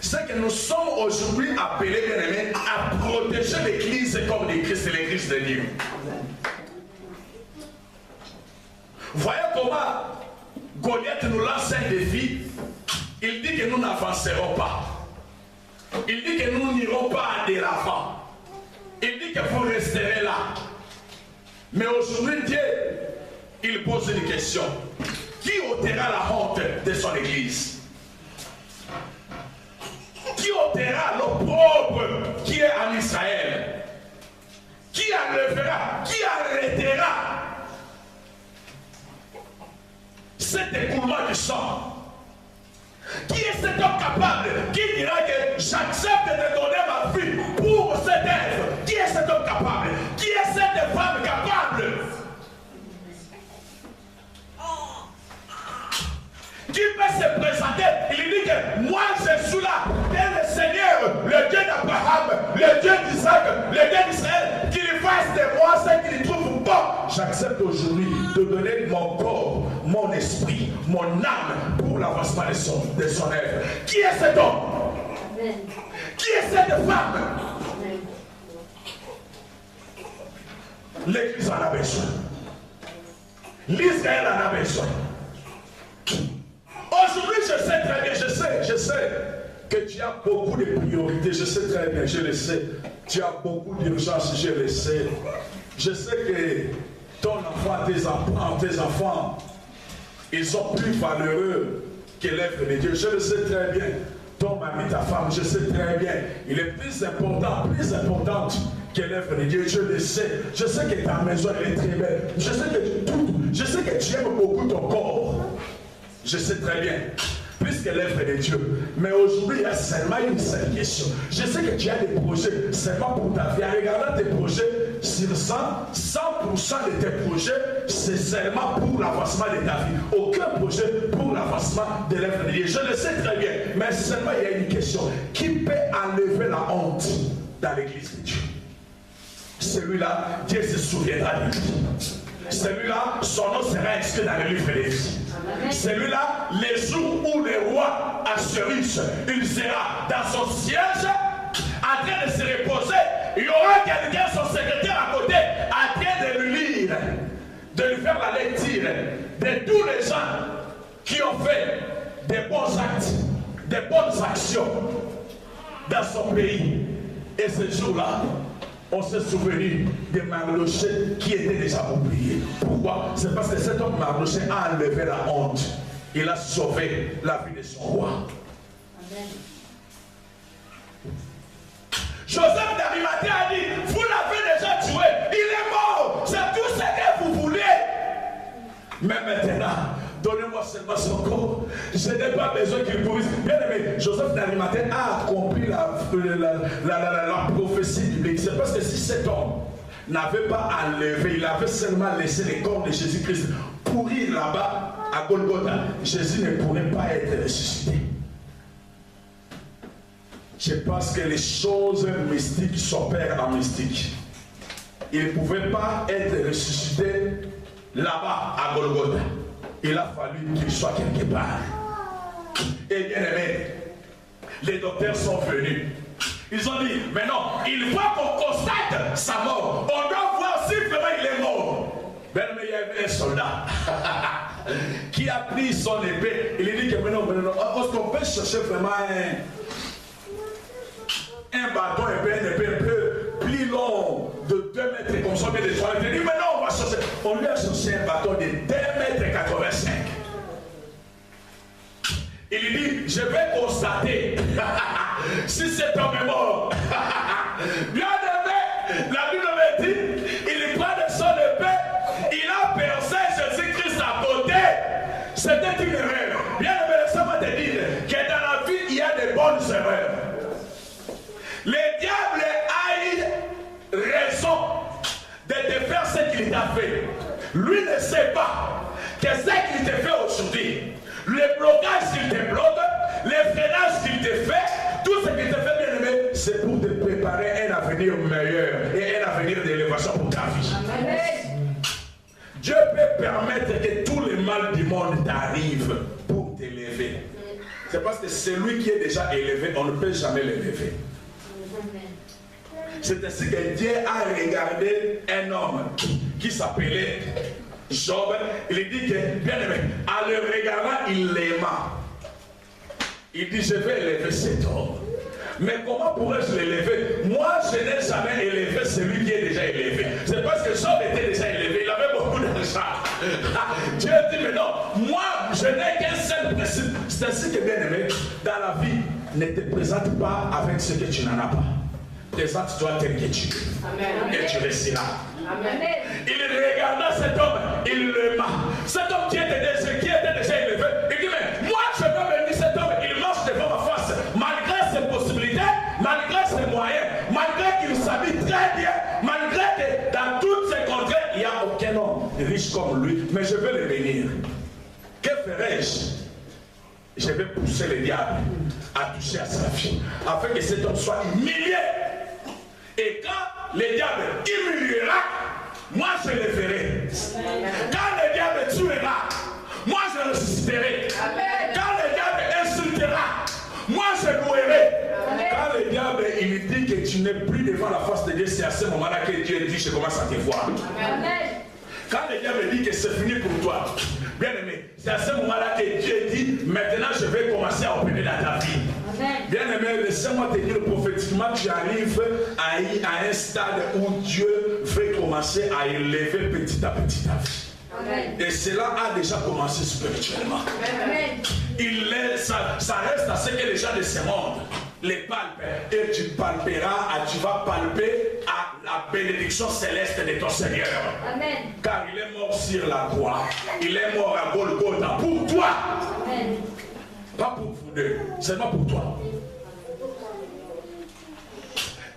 C'est que nous sommes aujourd'hui appelés, bien aimés, à protéger l'église comme le Christ et l'église de Dieu. Voyez comment Goliath nous lance un défi. Il dit que nous n'avancerons pas. Il dit que nous n'irons pas de l'avant. Il dit que vous resterez là. Mais aujourd'hui, Dieu, il pose une question. Qui ôtera la honte de son église? Qui ôtera l'opprobre qui est en Israël? Qui enlèvera? Qui arrêtera cet écoulement du sang? Qui est cet homme capable qui dira que j'accepte de donner ma vie pour cette œuvre? Qui est cet homme capable? Qui est cette femme capable? Qui peut se présenter? Il dit que moi je suis là, et le Seigneur, le Dieu d'Abraham, le Dieu d'Isaac, le Dieu d'Israël, qu'il fasse de moi ce qu'il trouve bon. J'accepte aujourd'hui de donner mon corps, mon esprit, mon âme pour l'avancement de son œuvre. Qui est cet homme? Amen. Qui est cette femme? Amen. L'Église en a besoin. L'Israël en a besoin. Aujourd'hui, je sais très bien, je sais que tu as beaucoup de priorités, je sais très bien, je le sais. Tu as beaucoup d'urgence, je le sais. Je sais que ton enfant, tes enfants, ils sont plus valeureux que l'œuvre de Dieu. Je le sais très bien. Ton mari, ta femme, je sais très bien. Il est plus importante que l'œuvre de Dieu. Je le sais. Je sais que ta maison, elle est très belle. Je sais que tu aimes beaucoup ton corps. Je sais très bien, plus que l'œuvre de Dieu. Mais aujourd'hui, il y a seulement une seule question. Je sais que tu as des projets seulement pour ta vie. En regardant tes projets, sur 100% de tes projets, c'est seulement pour l'avancement de ta vie. Aucun projet pour l'avancement de l'œuvre de Dieu. Je le sais très bien, mais seulement il y a une question. Qui peut enlever la honte dans l'église de Dieu? Celui-là, Dieu se souviendra de lui. Celui-là, son nom sera inscrit dans le livre des vies. Celui-là, les jours où le roi Assuérus, il sera dans son siège, en train de se reposer, il y aura quelqu'un, son secrétaire à côté, en train de lui lire, de lui faire la lecture de tous les gens qui ont fait des bons actes, des bonnes actions dans son pays. Et ce jour-là, on s'est souvenu de Mardochée qui était déjà oublié. Pourquoi? C'est parce que cet homme Mardochée a enlevé la honte. Il a sauvé la vie de son roi. Amen. Joseph d'Arimathée a dit, vous l'avez déjà tué, il est mort, c'est tout ce que vous voulez. Mais maintenant, donnez-moi seulement son corps. Je n'ai pas besoin qu'il pourrisse. Bien aimé, Joseph d'Arimathée a accompli la prophétie biblique. C'est parce que si cet homme n'avait pas enlevé, il avait seulement laissé les corps de Jésus-Christ pourrir là-bas à Golgotha, Jésus ne pourrait pas être ressuscité. Je pense que les choses mystiques s'opèrent en mystique. Il ne pouvait pas être ressuscité là-bas à Golgotha. Il a fallu qu'il soit quelque part. Et bien aimé, les docteurs sont venus. Ils ont dit, mais non, il faut qu'on constate sa mort. On doit voir si vraiment il est mort. Ben mais il y avait un soldat qui a pris son épée. Il dit que mais non, est-ce qu'on peut chercher vraiment un bâton épée, un peu plus long de 2 mètres comme ça, mais de 3 mètres. Il dit, mais non, on va chercher. On lui a cherché un bâton de 2 mètres 85. Il lui dit, je vais constater si cet homme est mort. Bien aimé, la Bible me dit, il prend de son épée, il a percé Jésus-Christ à côté. C'était une erreur. Bien aimé, laisse-moi te dire que dans la vie, il y a des bonnes erreurs. Le diable a eu raison de te faire ce qu'il t'a fait. Lui ne sait pas que ce qu'il te fait aujourd'hui, le blocage qu'il te bloque, le freinage qu'il te fait, tout ce qu'il te fait, bien aimé, c'est pour te préparer un avenir meilleur et un avenir d'élévation pour ta vie. Amen. Dieu peut permettre que tout le mal du monde t'arrive pour t'élever. C'est parce que celui qui est déjà élevé, on ne peut jamais l'élever. C'est ainsi que Dieu a regardé un homme qui s'appelait Job. Il dit que, bien aimé, en le regardant, il l'aima. Il dit, je vais élever cet homme. Mais comment pourrais-je l'élever? Moi, je n'ai jamais élevé celui qui est déjà élevé. C'est parce que Job était déjà élevé. Il avait beaucoup d'argent. Dieu dit, mais non, moi, je n'ai qu'un seul principe. C'est ainsi que, bien aimé, dans la vie, ne te présente pas avec ce que tu n'en as pas. Présente-toi tel que tu es. Et tu resteras. Amen. Il regarda cet homme, il l'aima. Cet homme qui était déjà élevé, il dit, mais moi je peux bénir cet homme, il marche devant ma face, malgré ses possibilités, malgré ses moyens, malgré qu'il s'habille très bien, malgré que dans toutes ses contrées, il n'y a aucun homme riche comme lui, mais je veux le bénir. Que ferais-je? Je vais pousser le diable à toucher à sa vie, afin que cet homme soit humilié. Et quand le diable humiliera, moi je le ferai. Quand le diable tuera, moi je ressusciterai. Quand le diable insultera, moi je louerai. Quand le diable il dit que tu n'es plus devant la face de Dieu, c'est à ce moment-là que Dieu dit je commence à te voir. Quand le diable dit que c'est fini pour toi, bien aimé, c'est à ce moment-là que Dieu dit maintenant je vais commencer à opérer dans ta vie. Bien aimé, laissez-moi te dire prophétiquement, tu arrives à un stade où Dieu veut commencer à élever petit à petit ta vie. Amen. Et cela a déjà commencé spirituellement. Amen. Ça reste à ce que les gens de ce monde les palpent. Et tu palperas, tu vas palper à la bénédiction céleste de ton Seigneur. Amen. Car il est mort sur la croix. Il est mort à Golgotha pour toi. Amen. Pas pour vous deux, seulement pour toi.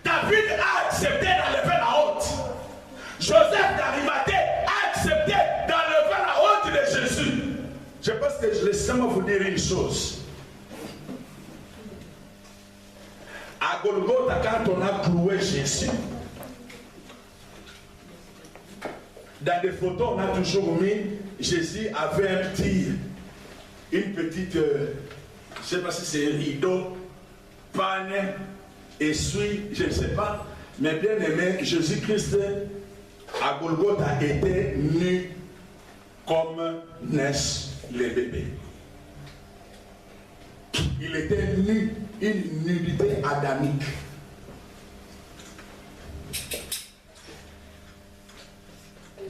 David a accepté d'enlever la honte. Joseph d'Arimathée a accepté d'enlever la honte de Jésus. Je pense que je vais seulement vous dire une chose. À Golgotha, quand on a cloué Jésus, Dans des photos, on a toujours mis Jésus avait une petite, je ne sais pas si c'est rideau, panne, essuie, je ne sais pas, mais bien aimé, Jésus-Christ à Golgotha était nu comme naissent les bébés. Il était nu, une nudité adamique.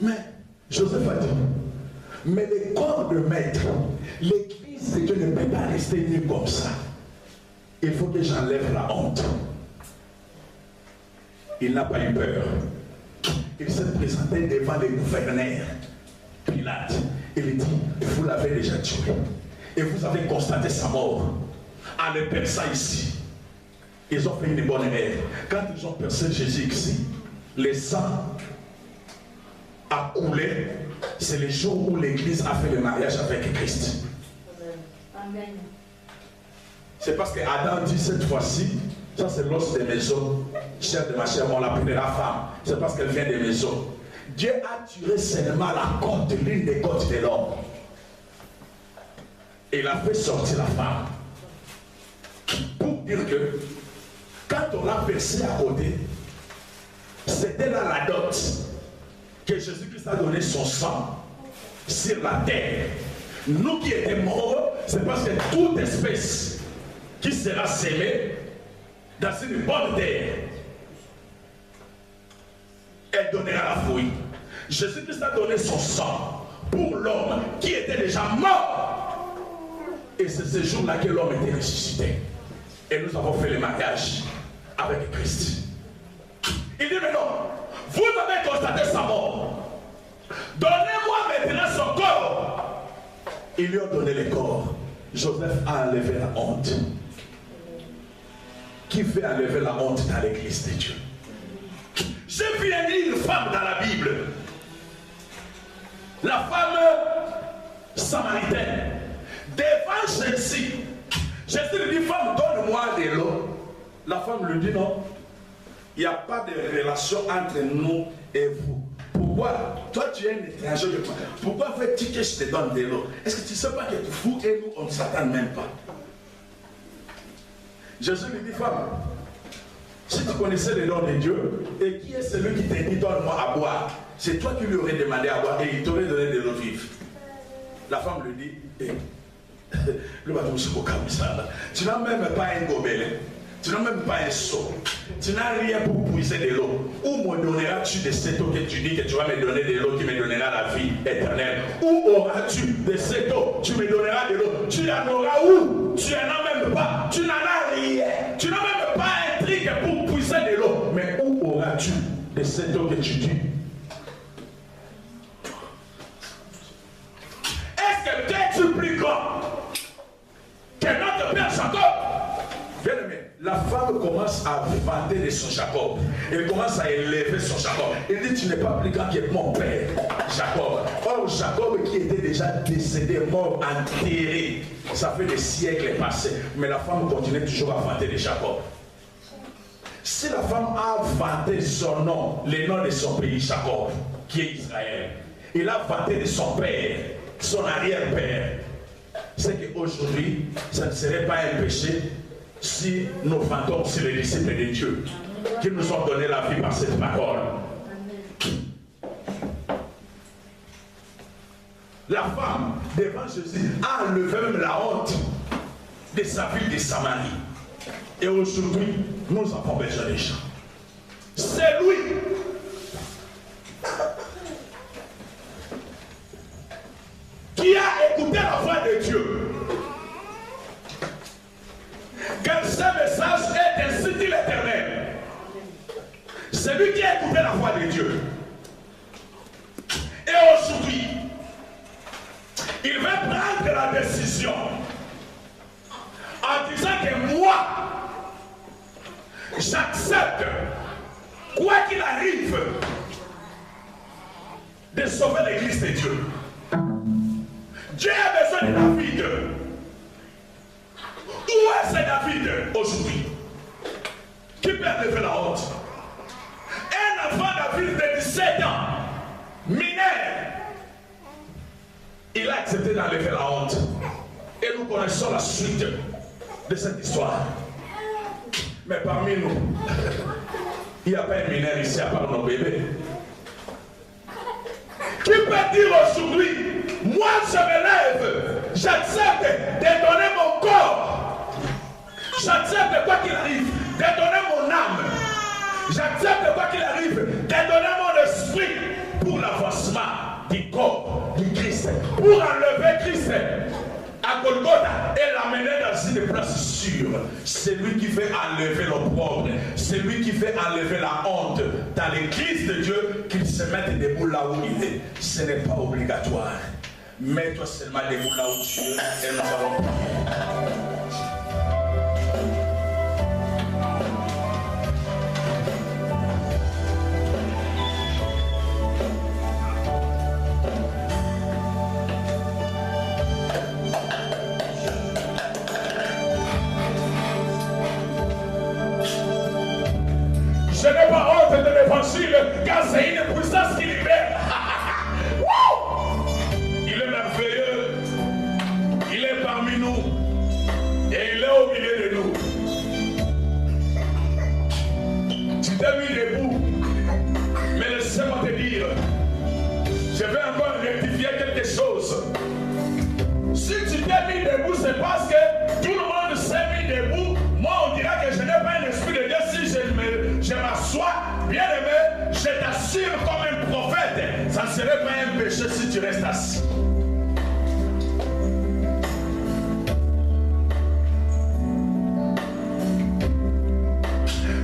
Mais Joseph a dit, mais le corps de maître, l'église de Dieu ne peut pas rester nue comme ça. Il faut que j'enlève la honte. Il n'a pas eu peur. Il s'est présenté devant les gouverneurs. Pilate. Il dit, vous l'avez déjà tué. Et vous avez constaté sa mort. En le perçant ici, ils ont fait une bonne erreur. Quand ils ont percé Jésus ici, le sang a coulé. C'est le jour où l'église a fait le mariage avec Christ.
Amen.
C'est parce que Adam dit cette fois-ci, ça c'est l'os des maisons, chair de ma chair, on l'appellera femme. C'est parce qu'elle vient des maisons. Dieu a tiré seulement la côte, l'une des côtes de l'homme. Et il a fait sortir la femme. Pour dire que quand on l'a percé à côté, c'était là la dot que Jésus-Christ a donné son sang sur la terre. Nous qui étions morts, c'est parce que toute espèce qui sera semée dans une bonne terre, elle donnera la fruit. Jésus-Christ a donné son sang pour l'homme qui était déjà mort. Et c'est ce jour-là que l'homme était ressuscité. Et nous avons fait le mariage avec Christ. Il dit, mais non, vous avez constaté sa mort. Donnez-moi maintenant son corps. Ils lui ont donné le corps. Joseph a enlevé la honte. Qui fait enlever la honte dans l'église de Dieu? J'ai vu une femme dans la Bible. La femme samaritaine. Devant Jésus. Jésus lui dit, femme, donne-moi de l'eau. La femme lui dit, non. Il n'y a pas de relation entre nous et vous. Pourquoi? Toi, tu es un étranger de moi. Pourquoi veux-tu que je te donne de l'eau? Est-ce que tu ne sais pas que vous et nous, on ne s'attend même pas? Jésus lui dit, femme, si tu connaissais le nom de Dieu, et qui est celui qui t'a dit, donne-moi à boire? C'est toi qui lui aurais demandé à boire et il t'aurait donné de l'eau vive. La femme lui dit, le bateau se comme ça. Tu n'as même pas un gobelet. Tu n'as même pas un seau. Tu n'as rien pour puiser de l'eau. Où me donneras-tu de cette eau que tu dis que tu vas me donner de l'eau qui me donnera la vie éternelle? Où auras-tu de cette eau? Tu me donneras de l'eau. Tu en auras où? Tu n'en as même pas. Tu n'en as rien. Tu n'as même pas un truc pour puiser de l'eau. Mais où auras-tu de cette eau que tu dis? Est-ce que Dieu est plus grand que notre Père Jacob? Bien aimé, la femme commence à vanter de son Jacob. Elle commence à élever son Jacob. Elle dit, tu n'es pas plus grand que mon père, Jacob. Or, Jacob qui était déjà décédé, mort, enterré, ça fait des siècles passés. Mais la femme continue toujours à vanter de Jacob. Si la femme a vanté son nom, le nom de son pays, Jacob, qui est Israël, il a vanté de son père, son arrière-père, c'est qu'aujourd'hui, ça ne serait pas un péché si nous vantons sur les disciples de Dieu qui nous ont donné la vie par cette parole. La femme, devant Jésus, a enlevé même la honte de sa ville de Samarie. Et aujourd'hui, nous avons besoin des gens. C'est lui qui a écouté la voix de Dieu. Car ce message est ainsi dit l'Éternel. C'est lui qui a écouté la voix de Dieu. Et aujourd'hui, il va prendre la décision en disant que moi, j'accepte, quoi qu'il arrive, de sauver l'église de Dieu. Dieu a besoin de David. Où est ce David aujourd'hui qui peut lever la honte? Un enfant David de 17 ans, mineur il a accepté d'enlever la honte. Et nous connaissons la suite de cette histoire. Mais parmi nous, il n'y a pas un mineur ici à part nos bébés. Qui peut dire aujourd'hui, moi je me lève, j'accepte de donner mon corps, j'accepte quoi qu'il arrive, de donner mon âme, j'accepte quoi qu'il arrive, de donner mon esprit pour l'avancement du corps du Christ, pour enlever Christ à Golgotha et l'amener dans une place sûre. C'est lui qui fait enlever l'opprobre, c'est lui qui fait enlever la honte dans l'église de Dieu, qu'il se mette debout là où il est. Ce n'est pas obligatoire. Mets-toi seulement debout là où tu es et nous allons prier. Je n'ai pas honte de l'évangile, car c'est une puissance qui libère. Il est merveilleux, il est parmi nous et il est au milieu de nous. Tu t'es mis debout, mais laissez-moi te dire, je vais encore rectifier quelque chose. Si tu t'es mis debout, c'est parce que tout le monde s'est mis debout. Moi, on dira que je n'ai pas un esprit de Dieu si je m'assois. Bien aimé, je t'assure comme un prophète, ça ne serait pas un péché si tu restes assis.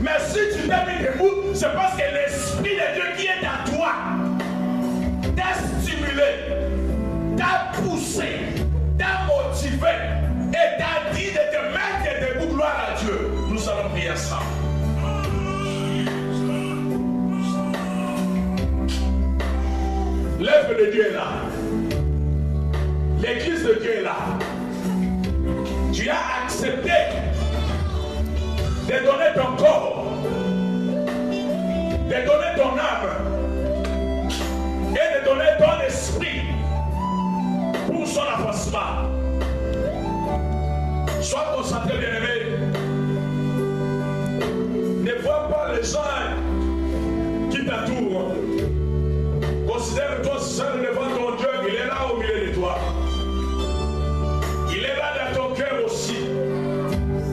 Mais si tu t'es mis debout, c'est parce que l'esprit de Dieu qui est à toi t'a stimulé, t'a poussé, t'a motivé et t'a dit de te mettre debout. Gloire à Dieu. Nous allons prier ensemble. L'œuvre de Dieu est là. L'église de Dieu est là. Tu as accepté de donner ton corps, de donner ton âme et de donner ton esprit pour son avancement. Sois concentré, bien-aimé. Ne vois pas les gens qui t'entourent. Considère-toi seul devant ton Dieu. Il est là au milieu de toi. Il est là dans ton cœur aussi.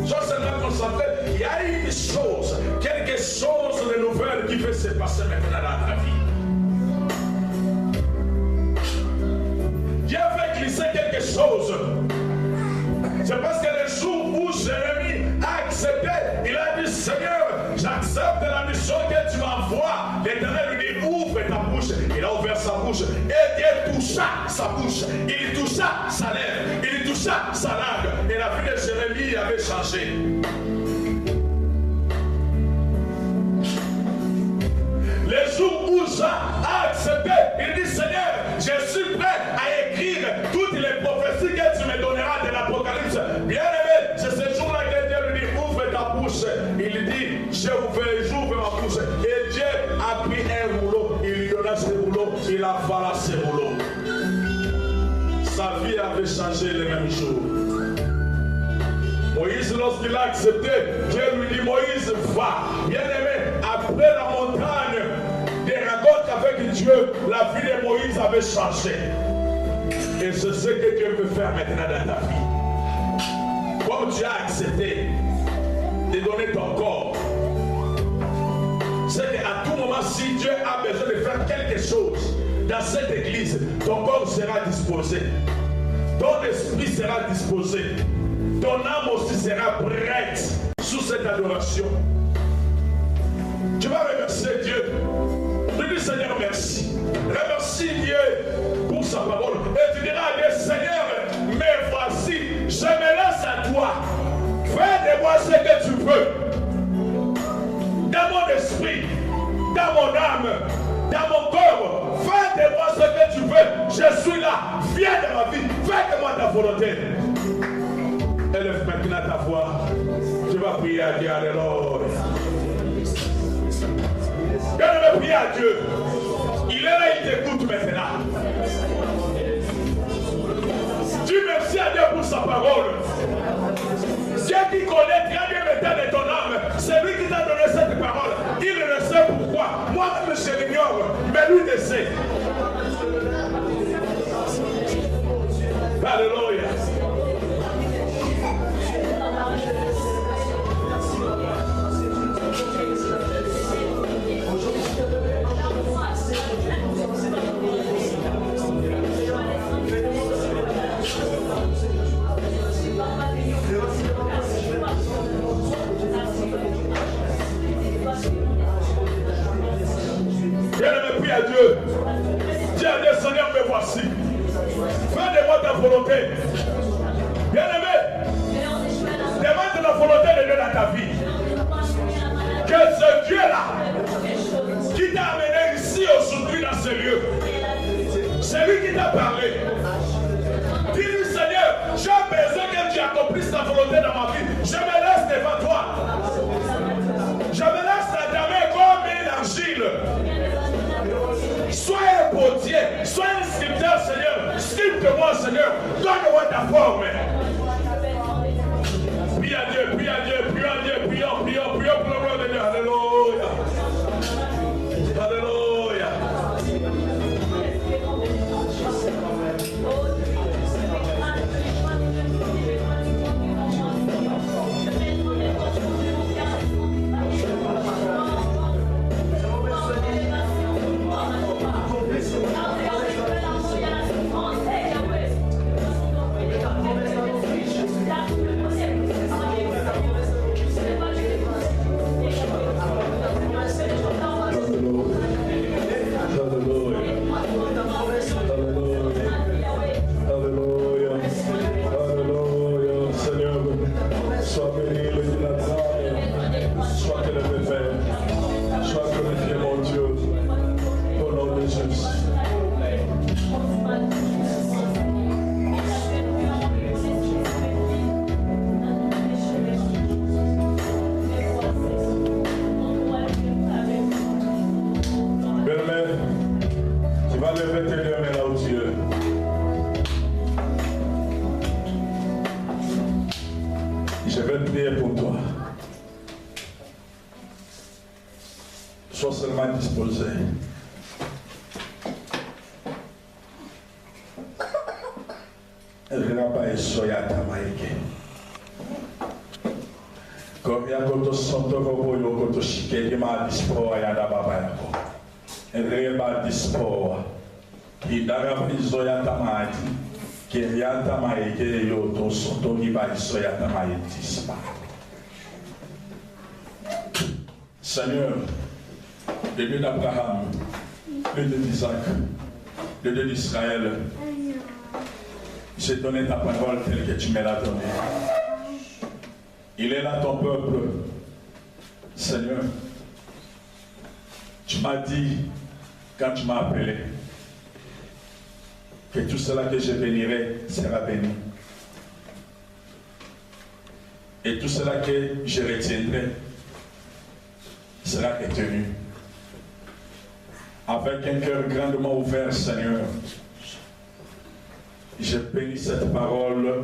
Sois seulement concentré. Il y a une chose, quelque chose de nouvelle qui peut se passer maintenant dans ta vie. Dieu veut glisser quelque chose. C'est parce que le jour où Jérémie a accepté, il a dit, Seigneur, j'accepte la mission que tu m'envoies. L'Éternel lui dit, ouvre ta bouche. Il a ouvert sa bouche et Dieu toucha sa bouche. Il toucha sa lèvre. Il toucha sa langue. Et la vie de Jérémie avait changé. Le jour où Jean a accepté, il dit, Seigneur, je suis prêt à écrire toutes les prophéties que tu me donneras de l'Apocalypse. Bien-aimé, c'est ce jour-là que Dieu lui dit, ouvre ta bouche. Il dit, j'ouvre ma bouche. Et Dieu a pris un rouleau, il lui donna ce rouleau, il avala ce rouleau. Sa vie avait changé le même jour. Moïse, lorsqu'il a accepté, Dieu lui dit, Moïse, va. Bien-aimé, après la montagne des rencontres avec Dieu, la vie de Moïse avait changé. Et c'est ce que Dieu veut faire maintenant dans ta vie. Comme tu as accepté de donner ton corps, c'est qu'à tout moment, si Dieu a besoin de faire quelque chose dans cette église, ton corps sera disposé, ton esprit sera disposé, ton âme aussi sera prête sous cette adoration. Tu vas remercier Dieu. Tu dis, Seigneur, merci. Remercie Dieu pour sa parole. Et tu diras à Dieu, Seigneur, mais voici, je me laisse à toi. Fais de moi ce que tu veux. Dans mon esprit, dans mon âme, dans mon corps, fais de moi ce que tu veux. Je suis là. Viens dans ma vie. Fais de moi ta volonté. Élève maintenant ta voix. Tu vas prier à Dieu. Alléluia. Viens prier à Dieu. Il est là, il t'écoute maintenant. parole. Dieu qui connaît très bien l'état de ton âme, c'est lui qui t'a donné cette parole. Il le sait pourquoi. Moi-même je l'ignore, mais lui le sait. Alléluia. Bien-aimé, prie à Dieu. Dis à Dieu, Seigneur, me voici. Fais de moi ta volonté. Bien-aimé, demande la volonté de Dieu dans ta vie. Que ce Dieu-là, qui t'a amené ici aujourd'hui dans ce lieu, c'est lui qui t'a parlé. Dis-lui, Seigneur, j'ai besoin que tu accomplisses ta volonté dans ma vie. Je me laisse devant toi. Je me laisse dans ta main comme une argile. Sois un potier, sois un sculpteur, Seigneur. Sculpte-moi, Seigneur. Donne-moi ta forme. Prie à Dieu, prie à Dieu, prie à Dieu, prions pour le gloire de Dieu. Alléluia. Alléluia. Je vais prier pour toi. Sois seulement disposé. Rapa soyata maike. Korea koto soto robo yo koto shike ma dispo ayada baba yako. Reba dispo. Idara bizoyata maati. Keriata maike yo to soto riba soyata maetispa. Seigneur, le Dieu d'Abraham, le Dieu d'Isaac, le Dieu d'Israël, j'ai donné ta parole telle que tu me l'as donnée. Il est là ton peuple. Seigneur, tu m'as dit, quand tu m'as appelé, que tout cela que je bénirai sera béni. Et tout cela que je retiendrai sera retenu. Avec un cœur grandement ouvert, Seigneur, je bénis cette parole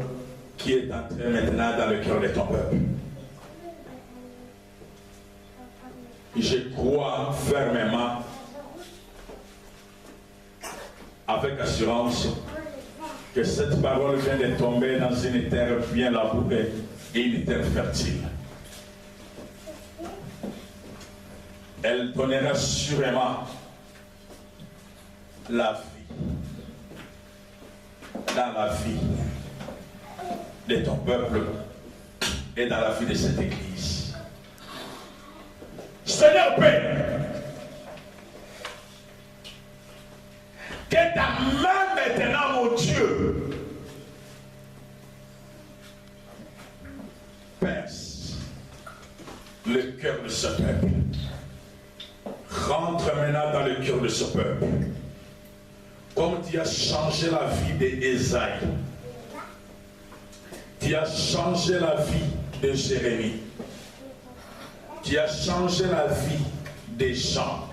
qui est entrée maintenant dans le cœur de ton peuple. Je crois fermement, avec assurance, que cette parole vient de tomber dans une terre bien labourée et une terre fertile. Elle donnera sûrement la vie dans la vie de ton peuple et dans la vie de cette église. Seigneur Père, que ta main maintenant, mon Dieu, perce le cœur de ce peuple. Rentre maintenant dans le cœur de ce peuple. Comme tu as changé la vie d'Ésaïe, tu as changé la vie de Jérémie, tu as changé la vie des gens.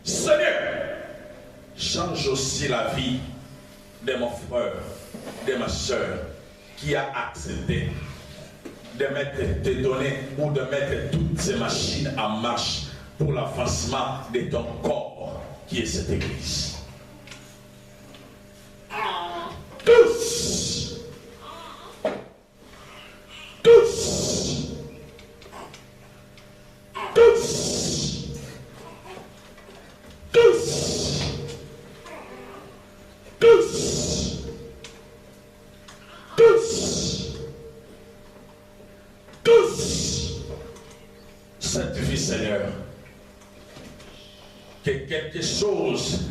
Seigneur, change aussi la vie de mon frère, de ma soeur, qui a accepté de donner ou de mettre toutes ces machines en marche pour l'avancement de ton corps qui est cette église. Tous, tous, tous, tous, tous, tous, tous, sanctifie Seigneur, que quelque chose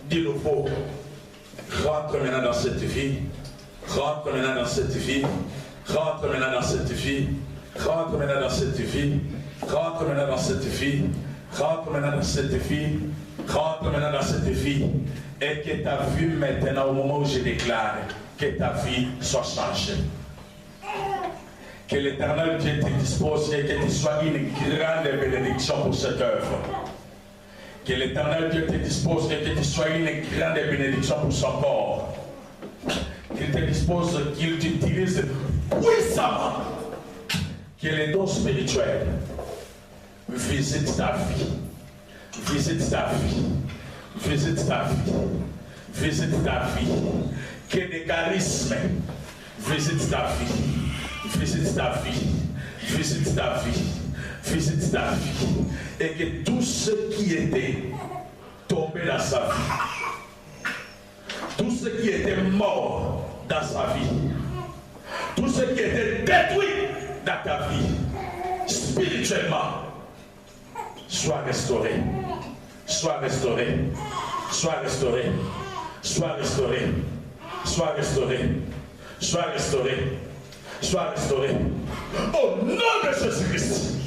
de nouveau rentre maintenant dans cette vie, rentre maintenant dans cette vie, rentre maintenant dans cette vie, rentre maintenant dans cette vie, rentre maintenant dans cette vie, rentre maintenant dans cette vie, rentre maintenant dans cette vie, et que ta vie maintenant, au moment où je déclare, que ta vie soit changée. Que l'Éternel Dieu te dispose et que tu sois une grande bénédiction pour cette œuvre. Que l'Éternel Dieu te dispose et que tu sois une grande bénédiction pour son corps. Qu'il te dispose, qu'il t'utilise puissamment. Que les dons spirituels visitent ta vie. Visite ta vie. Visite ta vie. Visite ta vie. Que des charismes visitent ta vie. Visite ta vie. Visite ta vie. Visite ta vie. Et que tout ce qui était tombé dans sa vie, tout ce qui était mort dans sa vie, tout ce qui était détruit dans ta vie, spirituellement, soit restauré, soit restauré, soit restauré, soit restauré, soit restauré, soit restauré, soit restauré. Au nom de Jésus-Christ.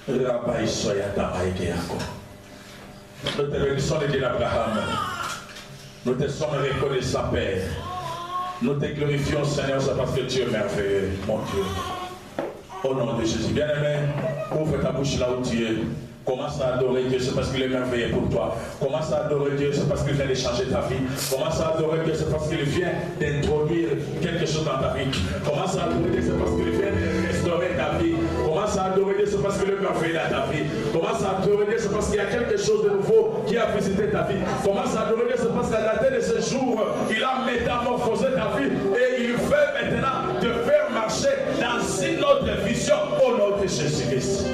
Rabbi Soyata Maïkéako. Nous te bénissons le Dieu d'Abraham. Nous te sommes reconnaissants, Père. Nous te glorifions, Seigneur, parce que tu es merveilleux, mon Dieu. Au nom de Jésus. Bien-aimé, ouvre ta bouche là où tu es. Commence à adorer Dieu, c'est parce qu'il est merveilleux pour toi. Commence à adorer Dieu, c'est parce qu'il vient de changer ta vie. Commence à adorer Dieu, c'est parce qu'il vient d'introduire quelque chose dans ta vie. Commence à adorer Dieu, c'est parce qu'il vient de restaurer ta vie. Commence à adorer Dieu, c'est parce qu'il est merveilleux dans ta vie. Commence à adorer Dieu, c'est parce qu'il y a quelque chose de nouveau qui a visité ta vie. Commence à adorer Dieu, c'est parce qu'à la tête de ce jour, il a métamorphosé ta vie et il veut maintenant te faire marcher dans une autre vision au nom de Jésus-Christ.